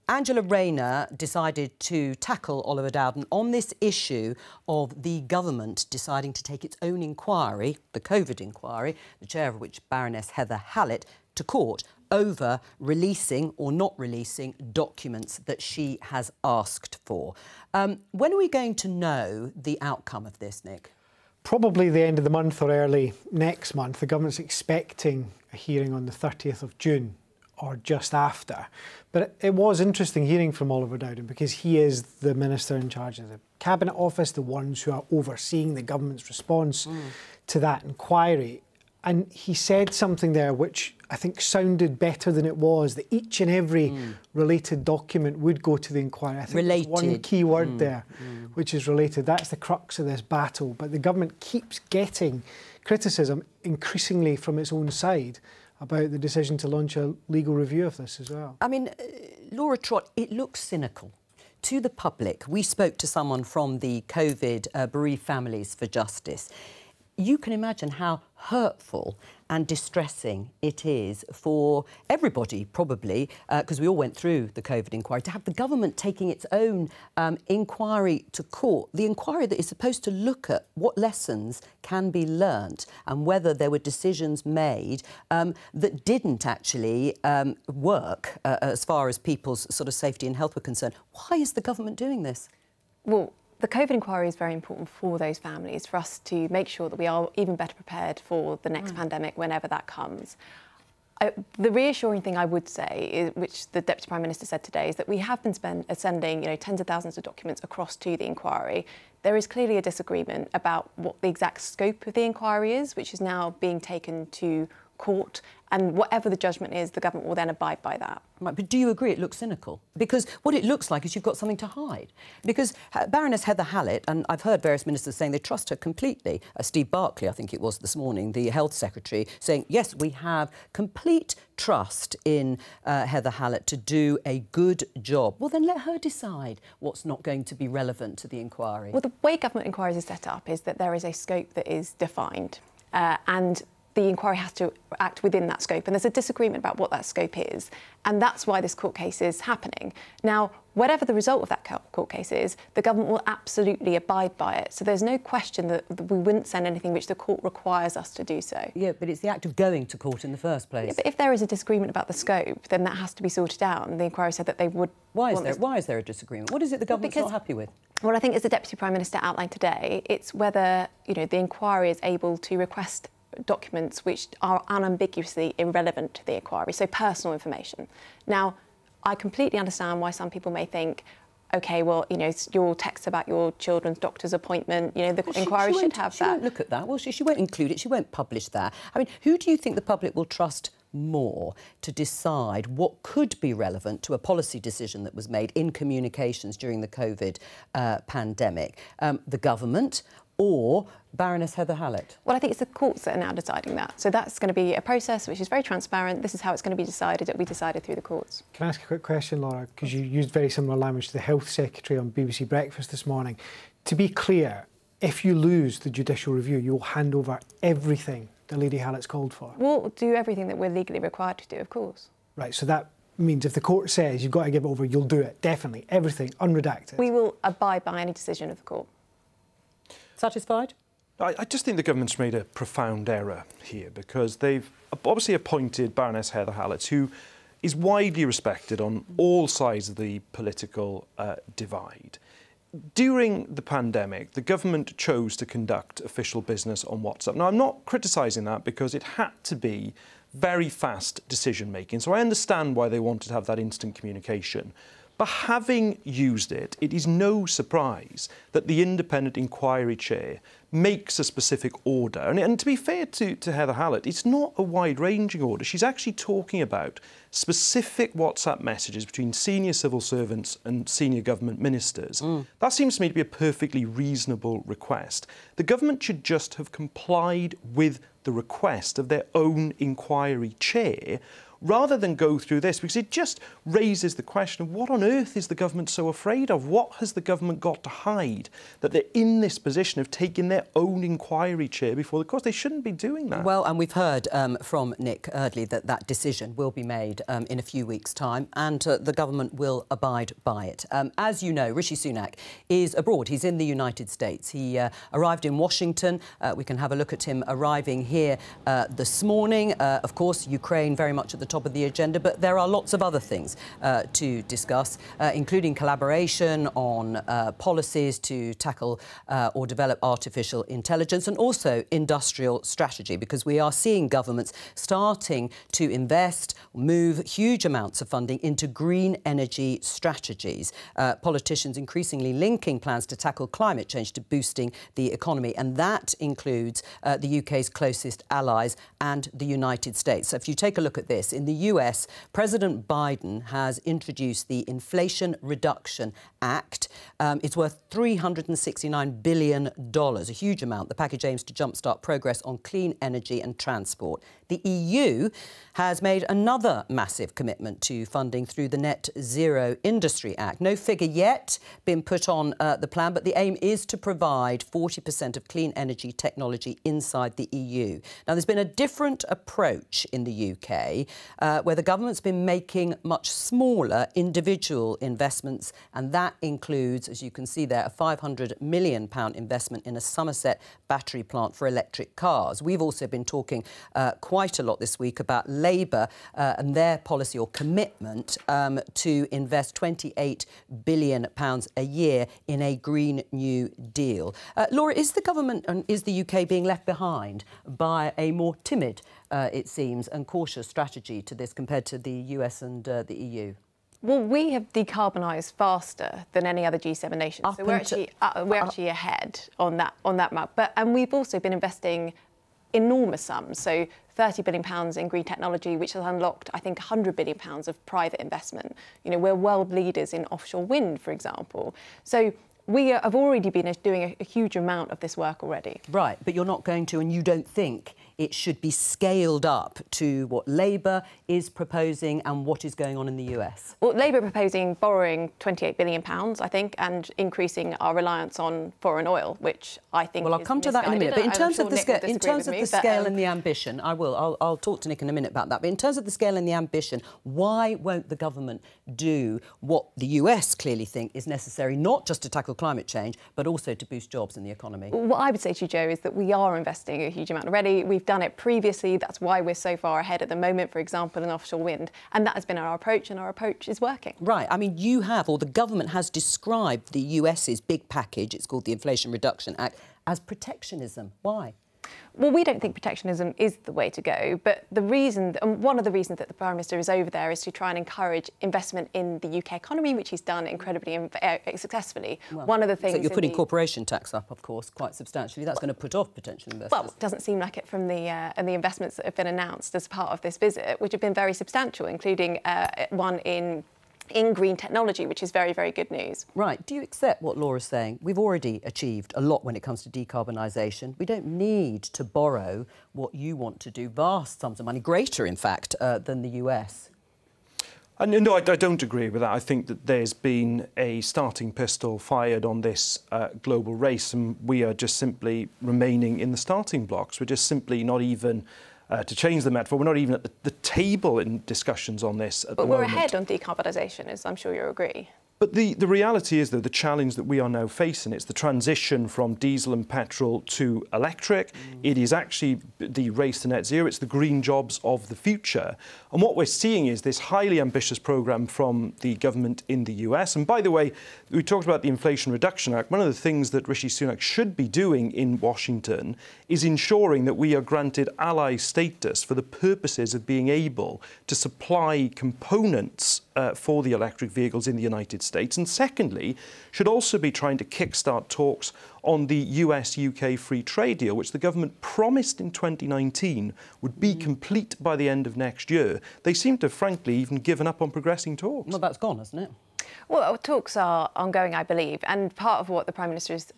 Angela Rayner decided to tackle Oliver Dowden on this issue of the government deciding to take its own inquiry, the COVID inquiry, the chair of which, Baroness Heather Hallett, to court over releasing or not releasing documents that she has asked for. When are we going to know the outcome of this, Nick? Probably the end of the month or early next month. The government's expecting a hearing on the 30th of June. Or just after. But it was interesting hearing from Oliver Dowden because he is the minister in charge of the Cabinet Office, the ones who are overseeing the government's response to that inquiry. And he said something there which I think sounded better than it was, that each and every related document would go to the inquiry. I think there's one key word there, which is related. That's the crux of this battle. But the government keeps getting criticism increasingly from its own side about the decision to launch a legal review of this as well. I mean, Laura Trott, it looks cynical. To the public, we spoke to someone from the COVID bereaved Families for Justice. You can imagine how hurtful and distressing it is for everybody, probably, because we all went through the COVID inquiry, to have the government taking its own inquiry to court, the inquiry that is supposed to look at what lessons can be learnt and whether there were decisions made that didn't actually work as far as people's sort of safety and health were concerned. Why is the government doing this? Well, the COVID inquiry is very important for those families, for us to make sure that we are even better prepared for the next pandemic, whenever that comes. The reassuring thing I would say, is, which the Deputy Prime Minister said today, is that we have been sending tens of thousands of documents across to the inquiry. There is clearly a disagreement about what the exact scope of the inquiry is, which is now being taken to court, and whatever the judgment is, the government will then abide by that. Right, but do you agree it looks cynical? Because what it looks like is you've got something to hide. Because Baroness Heather Hallett, and I've heard various ministers saying they trust her completely. Steve Barclay, I think it was this morning, the Health Secretary, saying, yes, we have complete trust in Heather Hallett to do a good job. Well, then let her decide what's not going to be relevant to the inquiry. Well, the way government inquiries are set up is that there is a scope that is defined, and the inquiry has to act within that scope, and there's a disagreement about what that scope is, and that's why this court case is happening. Now, whatever the result of that court case is, the government will absolutely abide by it, so there's no question that we wouldn't send anything which the court requires us to do so. Yeah, but it's the act of going to court in the first place. Yeah, but if there is a disagreement about the scope, then that has to be sorted out, and the inquiry said that they would... Why is there a disagreement? What is it the government's not happy with? Well, I think as the Deputy Prime Minister outlined today, it's whether, the inquiry is able to request documents which are unambiguously irrelevant to the inquiry, so personal information. Now, I completely understand why some people may think, OK, well, your text about your children's doctor's appointment, the inquiry should have that. She won't look at that, will she? She won't include it, she won't publish that. I mean, who do you think the public will trust more to decide what could be relevant to a policy decision that was made in communications during the COVID pandemic? The government or Baroness Heather Hallett? Well, I think it's the courts that are now deciding that. So that's going to be a process which is very transparent. This is how it's going to be decided. It'll be decided through the courts. Can I ask a quick question, Laura? Because you used very similar language to the Health Secretary on BBC Breakfast this morning. To be clear, if you lose the judicial review, you will hand over everything that Lady Hallett's called for? We'll do everything that we're legally required to do, of course. Right, so that means if the court says you've got to give it over, you'll do it, definitely, everything, unredacted? We will abide by any decision of the court. Satisfied? I just think the government's made a profound error here because they've obviously appointed Baroness Heather Hallett, who is widely respected on all sides of the political divide. During the pandemic, the government chose to conduct official business on WhatsApp. Now, I'm not criticising that because it had to be very fast decision-making, so I understand why they wanted to have that instant communication. But having used it, it is no surprise that the independent inquiry chair makes a specific order. And to be fair to Heather Hallett, it's not a wide-ranging order. She's actually talking about specific WhatsApp messages between senior civil servants and senior government ministers. That seems to me to be a perfectly reasonable request. The government should just have complied with the request of their own inquiry chair rather than go through this, because it just raises the question of what on earth is the government so afraid of? What has the government got to hide that they're in this position of taking their own inquiry chair before the courts? They shouldn't be doing that. Well, and we've heard from Nick Eardley that that decision will be made in a few weeks' time, and the government will abide by it. As you know, Rishi Sunak is abroad. He's in the United States. He arrived in Washington. We can have a look at him arriving here this morning. Of course, Ukraine very much at the top of the agenda, but there are lots of other things to discuss, including collaboration on policies to tackle or develop artificial intelligence, and also industrial strategy, because we are seeing governments starting to invest, move huge amounts of funding into green energy strategies. Politicians increasingly linking plans to tackle climate change to boosting the economy, and that includes the UK's closest allies and the United States. So if you take a look at this, in the US, President Biden has introduced the Inflation Reduction Act. It's worth $369 billion, a huge amount. The package aims to jumpstart progress on clean energy and transport. The EU has made another massive commitment to funding through the Net Zero Industry Act. No figure yet been put on the plan, but the aim is to provide 40% of clean energy technology inside the EU. Now, there's been a different approach in the UK, where the government's been making much smaller individual investments, and that includes, as you can see there, a £500 million investment in a Somerset battery plant for electric cars. We've also been talking quite a lot this week about Labour and their policy or commitment to invest £28 billion a year in a Green New Deal. Laura, is the government and is the UK being left behind by a more timid, it seems, and cautious strategy to this compared to the US and the EU? Well, we have decarbonised faster than any other G7 nation, so we're actually ahead on that map. And we've also been investing enormous sums. So £30 billion in green technology, which has unlocked, I think, £100 billion of private investment. You know, we're world leaders in offshore wind, for example. So we have already been doing a huge amount of this work already. Right, but you're not going to, and you don't think it should be scaled up to what Labour is proposing and what is going on in the US? Well, Labour are proposing borrowing £28 billion, I think, and increasing our reliance on foreign oil, which I think Well, I'll come to that in a minute. But in terms of the scale and the ambition, I'll talk to Nick in a minute about that. But in terms of the scale and the ambition, why won't the government do what the US clearly think is necessary, not just to tackle climate change, but also to boost jobs in the economy? What I would say to you, Jo, is that we are investing a huge amount already. We've done it previously. That's why we're so far ahead at the moment, for example, in offshore wind. And that has been our approach, and our approach is working. Right. I mean, you have, or the government has described the US's big package, it's called the Inflation Reduction Act, as protectionism. Why? Well, we don't think protectionism is the way to go, but the reason, and one of the reasons that the Prime Minister is over there is to try and encourage investment in the UK economy, which he's done incredibly successfully. Well, one of the things... So you're putting corporation tax up, of course, quite substantially. That's going to put off potential investors. Well, it doesn't seem like it from the investments that have been announced as part of this visit, which have been very substantial, including one in green technology, which is very, very good news. Right. Do you accept what Laura's saying? We've already achieved a lot when it comes to decarbonisation. We don't need to borrow what you want to do, vast sums of money, greater, in fact, than the US. No, I don't agree with that. I think that there's been a starting pistol fired on this global race, and we are just simply remaining in the starting blocks. We're just simply not even... to change the metaphor, we're not even at the table in discussions on this at the moment. But we're ahead on decarbonisation, as I'm sure you'll agree. But the reality is, though, the challenge that we are now facing, it's the transition from diesel and petrol to electric. It is actually the race to net zero. It's the green jobs of the future. And what we're seeing is this highly ambitious programme from the government in the US. And by the way, we talked about the Inflation Reduction Act. One of the things that Rishi Sunak should be doing in Washington is ensuring that we are granted ally status for the purposes of being able to supply components for the electric vehicles in the United States. And secondly, should also be trying to kickstart talks on the US-UK free trade deal, which the government promised in 2019 would be complete by the end of next year. They seem to have, frankly, even given up on progressing talks. Well, that's gone, hasn't it? Well, talks are ongoing, I believe, and part of what the Prime Minister is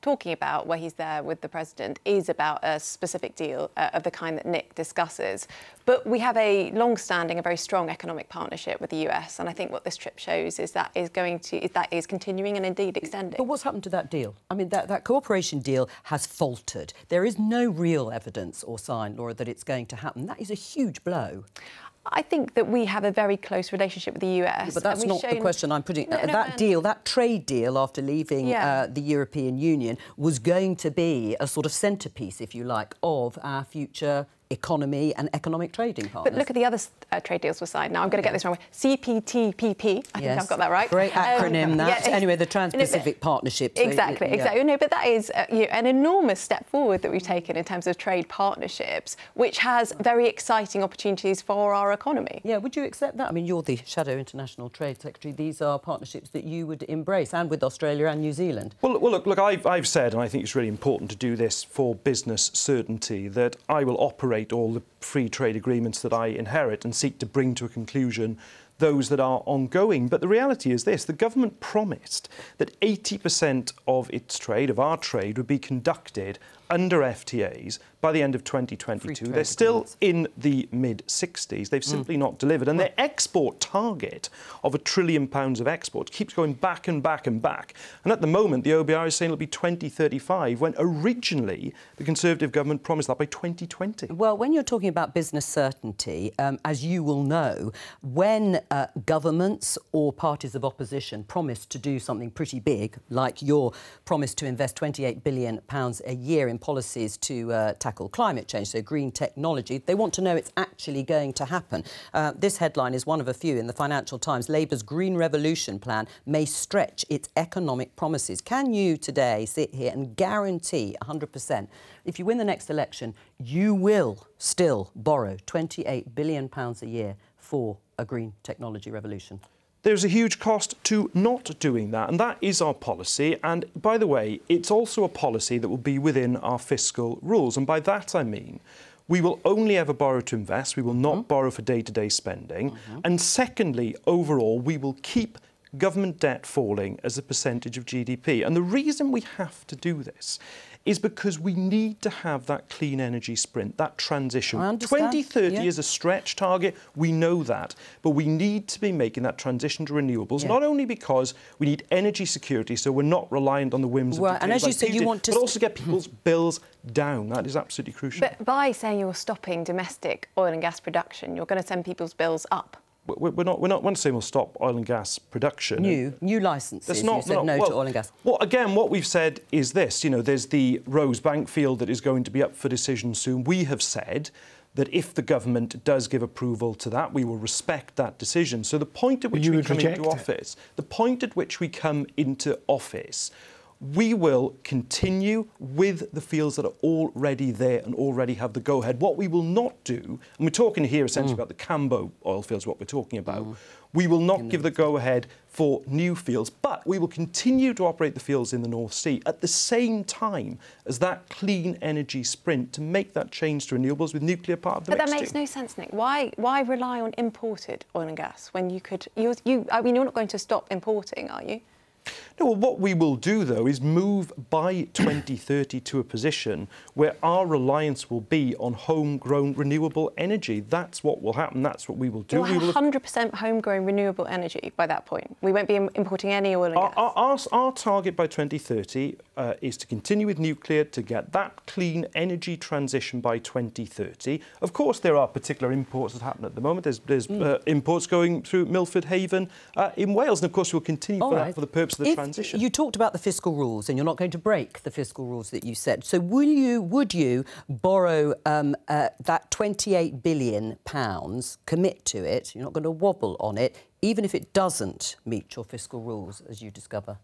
talking about where he's there with the President is about a specific deal of the kind that Nick discusses. But we have a long-standing, a very strong economic partnership with the US, and I think what this trip shows is that is continuing and indeed extending. But what's happened to that deal? I mean, that cooperation deal has faltered. There is no real evidence or sign, Laura, that it's going to happen. That is a huge blow. I think that we have a very close relationship with the US. Yeah, but that's not the question I'm putting. That trade deal after leaving the European Union was going to be a sort of centrepiece, if you like, of our future economy and economic trading partners. But look at the other trade deals we signed. Now, I'm going to get this wrong. CPTPP, I think I've got that right. Great acronym, that. Anyway, the Trans-Pacific Partnership. Exactly. No, but that is an enormous step forward that we've taken in terms of trade partnerships, which has very exciting opportunities for our economy. Yeah, would you accept that? I mean, you're the Shadow International Trade Secretary. These are partnerships that you would embrace, and with Australia and New Zealand. Well, look, I've said, and I think it's really important to do this for business certainty, that I will operate all the free trade agreements that I inherit and seek to bring to a conclusion those that are ongoing. But the reality is this: the government promised that 80% of its trade, of our trade, would be conducted under FTAs by the end of 2022. They're still in the mid-60s. They've simply not delivered. And their export target of £1 trillion of exports keeps going back and back and back. And at the moment, the OBR is saying it'll be 2035, when originally the Conservative government promised that by 2020. Well, when you're talking about business certainty, as you will know, when governments or parties of opposition promise to do something pretty big, like your promise to invest £28 billion a year in policies to tackle climate change, so green technology, they want to know it's actually going to happen. This headline is one of a few in the Financial Times. Labour's Green Revolution plan may stretch its economic promises. Can you today sit here and guarantee 100%, if you win the next election, you will still borrow £28 billion a year for a green technology revolution? There's a huge cost to not doing that, and that is our policy. And by the way, it's also a policy that will be within our fiscal rules. And by that I mean we will only ever borrow to invest. We will not borrow for day-to-day spending. And secondly, overall, we will keep government debt falling as a percentage of GDP. And the reason we have to do this is because we need to have that clean energy sprint, that transition. 2030 is a stretch target, we know that, but we need to be making that transition to renewables, not only because we need energy security, so we're not reliant on the whims of and as you say, you want to... but also get people's bills down. That is absolutely crucial. But by saying you're stopping domestic oil and gas production, you're going to send people's bills up. We're not saying we'll stop oil and gas production. New licences. You said no to oil and gas. Well, again, what we've said is this. You know, there's the Rosebank field that is going to be up for decision soon. We have said that if the government does give approval to that, we will respect that decision. So the point at which we come into office, we will continue with the fields that are already there and already have the go-ahead. What we will not do, and we're talking here essentially about the Cambo oil fields, what we're talking about, we will not give the go-ahead for new fields, but we will continue to operate the fields in the North Sea at the same time as that clean energy sprint to make that change to renewables with nuclear part of the mix. But that makes no sense, Nick. Why rely on imported oil and gas when you could... I mean, you're not going to stop importing, are you? No, well, what we will do, though, is move by 2030 to a position where our reliance will be on homegrown renewable energy. That's what will happen. That's what we will do. We'll have 100% homegrown renewable energy by that point. We won't be importing any oil and gas. Our target by 2030 is to continue with nuclear to get that clean energy transition by 2030. Of course, there are particular imports that happen at the moment. There's imports going through Milford Haven in Wales, and of course we'll continue for the purpose of the transition. You talked about the fiscal rules, and you're not going to break the fiscal rules that you set. So would you borrow that £28 billion, commit to it, you're not going to wobble on it, even if it doesn't meet your fiscal rules, as you discover?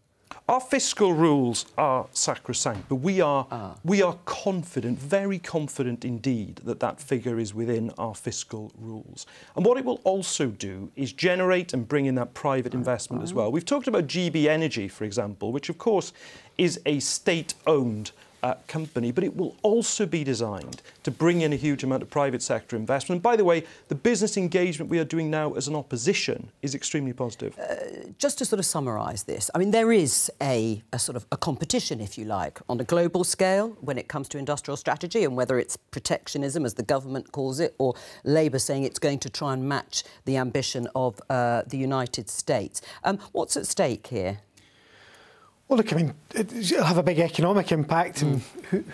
Our fiscal rules are sacrosanct, but we are confident, very confident indeed, that that figure is within our fiscal rules. And what it will also do is generate and bring in that private investment as well. We've talked about GB Energy, for example, which of course is a state-owned company, but it will also be designed to bring in a huge amount of private sector investment. And by the way, the business engagement we are doing now as an opposition is extremely positive. Just to sort of summarise this, I mean, there is a sort of a competition, if you like, on a global scale when it comes to industrial strategy, and whether it's protectionism, as the government calls it, or Labour saying it's going to try and match the ambition of the United States. What's at stake here? Well, look, I mean, it'll have a big economic impact, and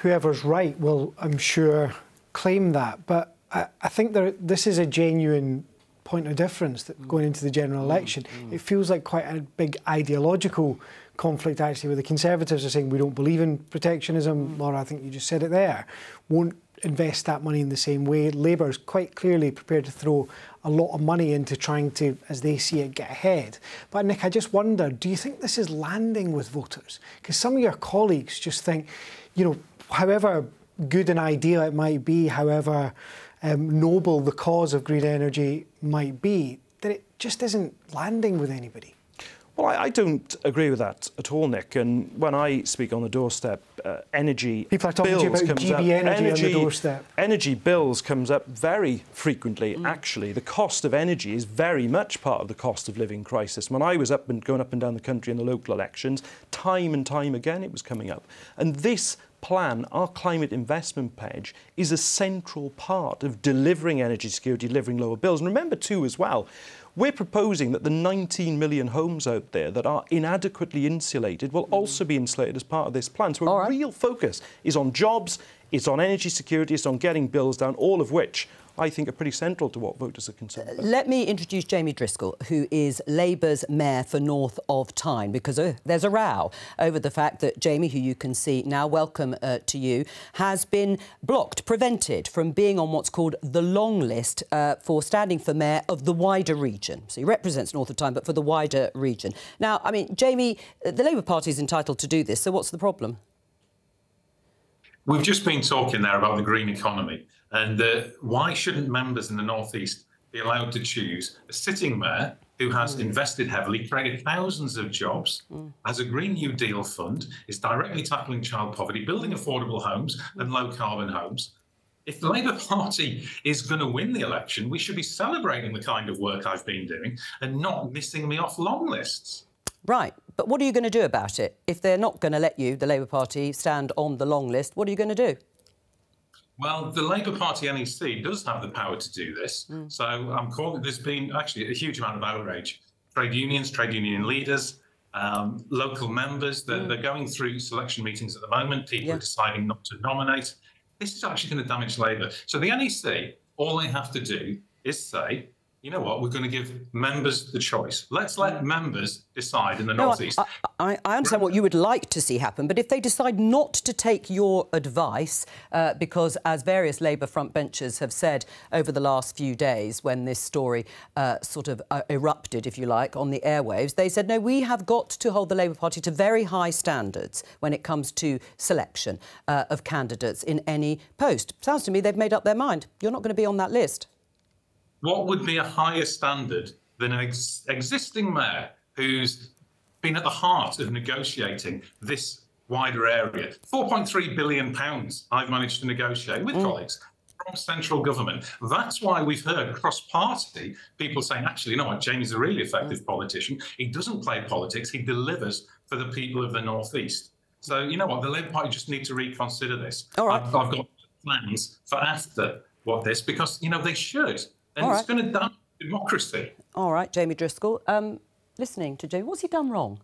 whoever's right will, I'm sure, claim that. But I think this is a genuine point of difference that going into the general election. It feels like quite a big ideological conflict, actually, where the Conservatives are saying we don't believe in protectionism, or I think you just said it there, won't invest that money in the same way. Labour is quite clearly prepared to throw a lot of money into trying to, as they see it, get ahead. But Nick, I just wonder, do you think this is landing with voters? Because some of your colleagues just think, you know, however good an idea it might be, however noble the cause of green energy might be, that it just isn't landing with anybody. Well, I don't agree with that at all, Nick. And when I speak on the doorstep, energy people are talking to you about GB energy on the doorstep. Energy bills comes up very frequently. Actually, the cost of energy is very much part of the cost of living crisis. When I was going up and down the country in the local elections, time and time again it was coming up. And this plan, our climate investment pledge, is a central part of delivering energy security, delivering lower bills. And remember too, as well, we're proposing that the 19 million homes out there that are inadequately insulated will also be insulated as part of this plan. So a real focus is on jobs, it's on energy security, it's on getting bills down, all of which I think are pretty central to what voters are concerned about. Let me introduce Jamie Driscoll, who is Labour's mayor for North of Tyne, because there's a row over the fact that Jamie, who you can see now, welcome to you, has been blocked, prevented from being on what's called the long list for standing for mayor of the wider region. So he represents North of Tyne, but for the wider region. Now, I mean, Jamie, the Labour Party is entitled to do this, so what's the problem? We've just been talking there about the green economy, and why shouldn't members in the North East be allowed to choose a sitting mayor who has invested heavily, created thousands of jobs, has a Green New Deal fund, is directly tackling child poverty, building affordable homes and low-carbon homes. If the Labour Party is going to win the election, we should be celebrating the kind of work I've been doing and not missing me off long lists. Right, but what are you going to do about it? If they're not going to let you, the Labour Party, stand on the long list, what are you going to do? Well, the Labour Party NEC does have the power to do this. So I'm calling. There's been actually a huge amount of outrage. Trade unions, trade union leaders, local members, they're going through selection meetings at the moment. People are deciding not to nominate. This is actually going to damage Labour. So the NEC, all they have to do is say, you know what, we're going to give members the choice. Let's let members decide in the North East. I understand what you would like to see happen, but if they decide not to take your advice, because as various Labour frontbenchers have said over the last few days when this story sort of erupted, if you like, on the airwaves, they said, no, we have got to hold the Labour Party to very high standards when it comes to selection of candidates in any post. Sounds to me they've made up their mind. You're not going to be on that list. What would be a higher standard than an existing mayor who's been at the heart of negotiating this wider area? £4.3 billion I've managed to negotiate with colleagues from central government. That's why we've heard cross-party people saying, actually, you know what, Jamie's a really effective politician. He doesn't play politics, he delivers for the people of the North East. So, you know what, the Labour Party just need to reconsider this. All right. I've got plans for after this, because, you know, they should. And it's going to damage democracy. All right, Jamie Driscoll. Listening to Jamie, what's he done wrong?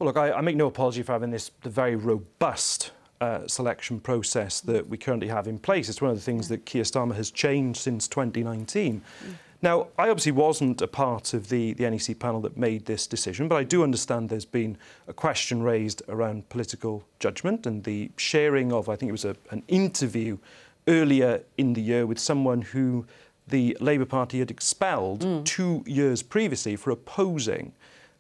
Well, look, I make no apology for having the very robust selection process that we currently have in place. It's one of the things that Keir Starmer has changed since 2019. Now, I obviously wasn't a part of the NEC panel that made this decision, but I do understand there's been a question raised around political judgment and the sharing of, I think it was an interview earlier in the year with someone who the Labour Party had expelled 2 years previously for opposing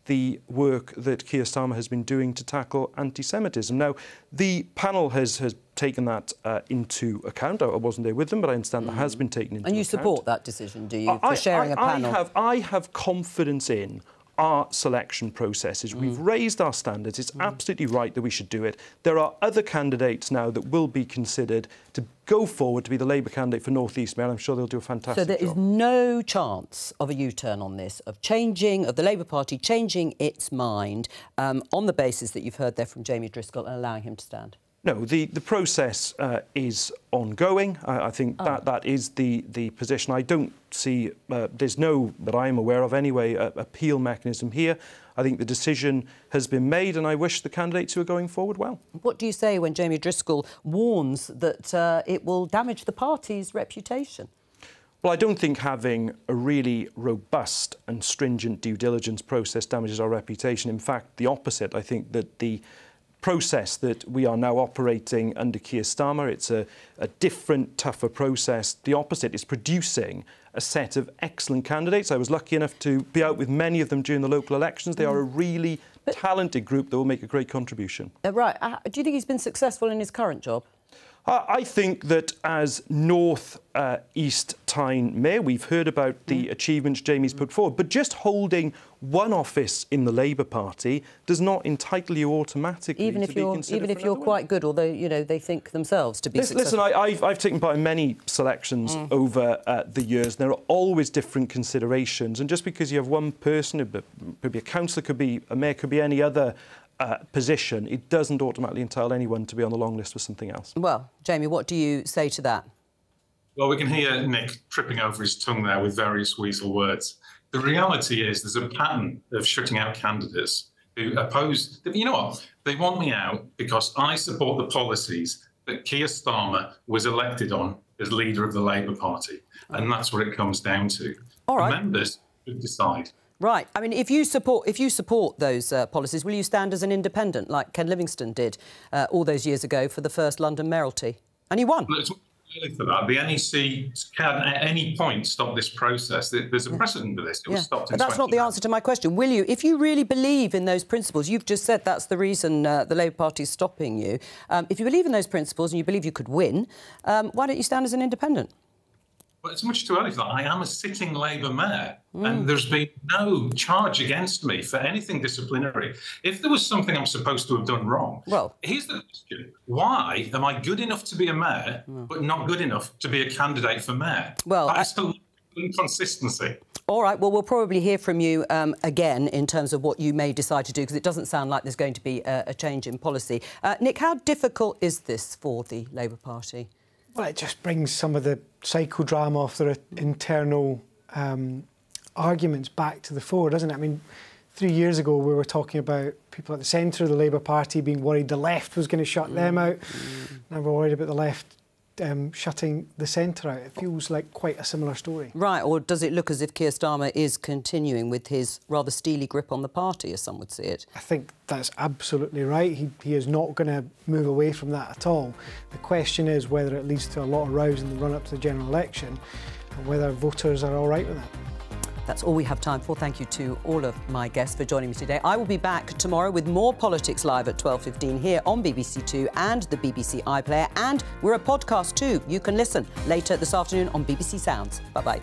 the work that Keir Starmer has been doing to tackle anti-Semitism. Now, the panel has taken that into account. I wasn't there with them, but I understand that has been taken into account. And you support that decision, do you, for sharing a panel? I have confidence in our selection processes. We've raised our standards. It's absolutely right that we should do it. There are other candidates now that will be considered to go forward to be the Labour candidate for North East Mayor. I'm sure they'll do a fantastic job. So there is no chance of a U-turn on this, of the Labour Party changing its mind on the basis that you've heard there from Jamie Driscoll and allowing him to stand? No, the process is ongoing. I think that is the position. I don't see, there's no, that I'm aware of anyway, appeal mechanism here. I think the decision has been made and I wish the candidates who are going forward well. What do you say when Jamie Driscoll warns that it will damage the party's reputation? Well, I don't think having a really robust and stringent due diligence process damages our reputation. In fact, the opposite. I think that the process that we are now operating under Keir Starmer, it's a different, tougher process. The opposite is producing a set of excellent candidates. I was lucky enough to be out with many of them during the local elections. They are a really talented group that will make a great contribution. Right. Do you think he's been successful in his current job? I think that as North East Tyne Mayor, we've heard about the achievements Jamie's put forward, but just holding one office in the Labour Party does not entitle you automatically to be considered even if you're quite good, although, you know, they think themselves to be successful. Listen, I've taken part in many selections over the years. There are always different considerations, and just because you have one person, it could be a councillor, could be a mayor, could be any other position, it doesn't automatically entitle anyone to be on the long list for something else. Well, Jamie, what do you say to that? Well, we can hear Nick tripping over his tongue there with various weasel words. The reality is there's a pattern of shutting out candidates who oppose... You know what? They want me out because I support the policies that Keir Starmer was elected on as leader of the Labour Party. And that's what it comes down to. All right. Members should decide. Right. I mean, if you support those policies, will you stand as an independent, like Ken Livingstone did all those years ago for the first London mayoralty? And he won. Well, it's really for that. The NEC can at any point stop this process. There's a precedent for this. It was stopped in But that's not the answer to my question. Will you? If you really believe in those principles, you've just said that's the reason the Labour Party is stopping you. If you believe in those principles and you believe you could win, why don't you stand as an independent? But it's much too early for that. I am a sitting Labour mayor, and there's been no charge against me for anything disciplinary. If there was something I'm supposed to have done wrong, here's the question. Why am I good enough to be a mayor, but not good enough to be a candidate for mayor? Well, that's an inconsistency. All right, well, we'll probably hear from you again in terms of what you may decide to do, because it doesn't sound like there's going to be a change in policy. Nick, how difficult is this for the Labour Party? Well, it just brings some of the psychodrama of their internal arguments back to the fore, doesn't it? I mean, 3 years ago we were talking about people at the centre of the Labour Party being worried the left was going to shut them out. Now we're worried about the left shutting the centre out. It feels like quite a similar story. Right, or does it look as if Keir Starmer is continuing with his rather steely grip on the party, as some would see it? I think that's absolutely right. He is not going to move away from that at all. The question is whether it leads to a lot of rows in the run-up to the general election and whether voters are all right with that. That's all we have time for. Thank you to all of my guests for joining me today. I will be back tomorrow with more Politics Live at 12:15 here on BBC Two and the BBC iPlayer. And we're a podcast too. You can listen later this afternoon on BBC Sounds. Bye-bye.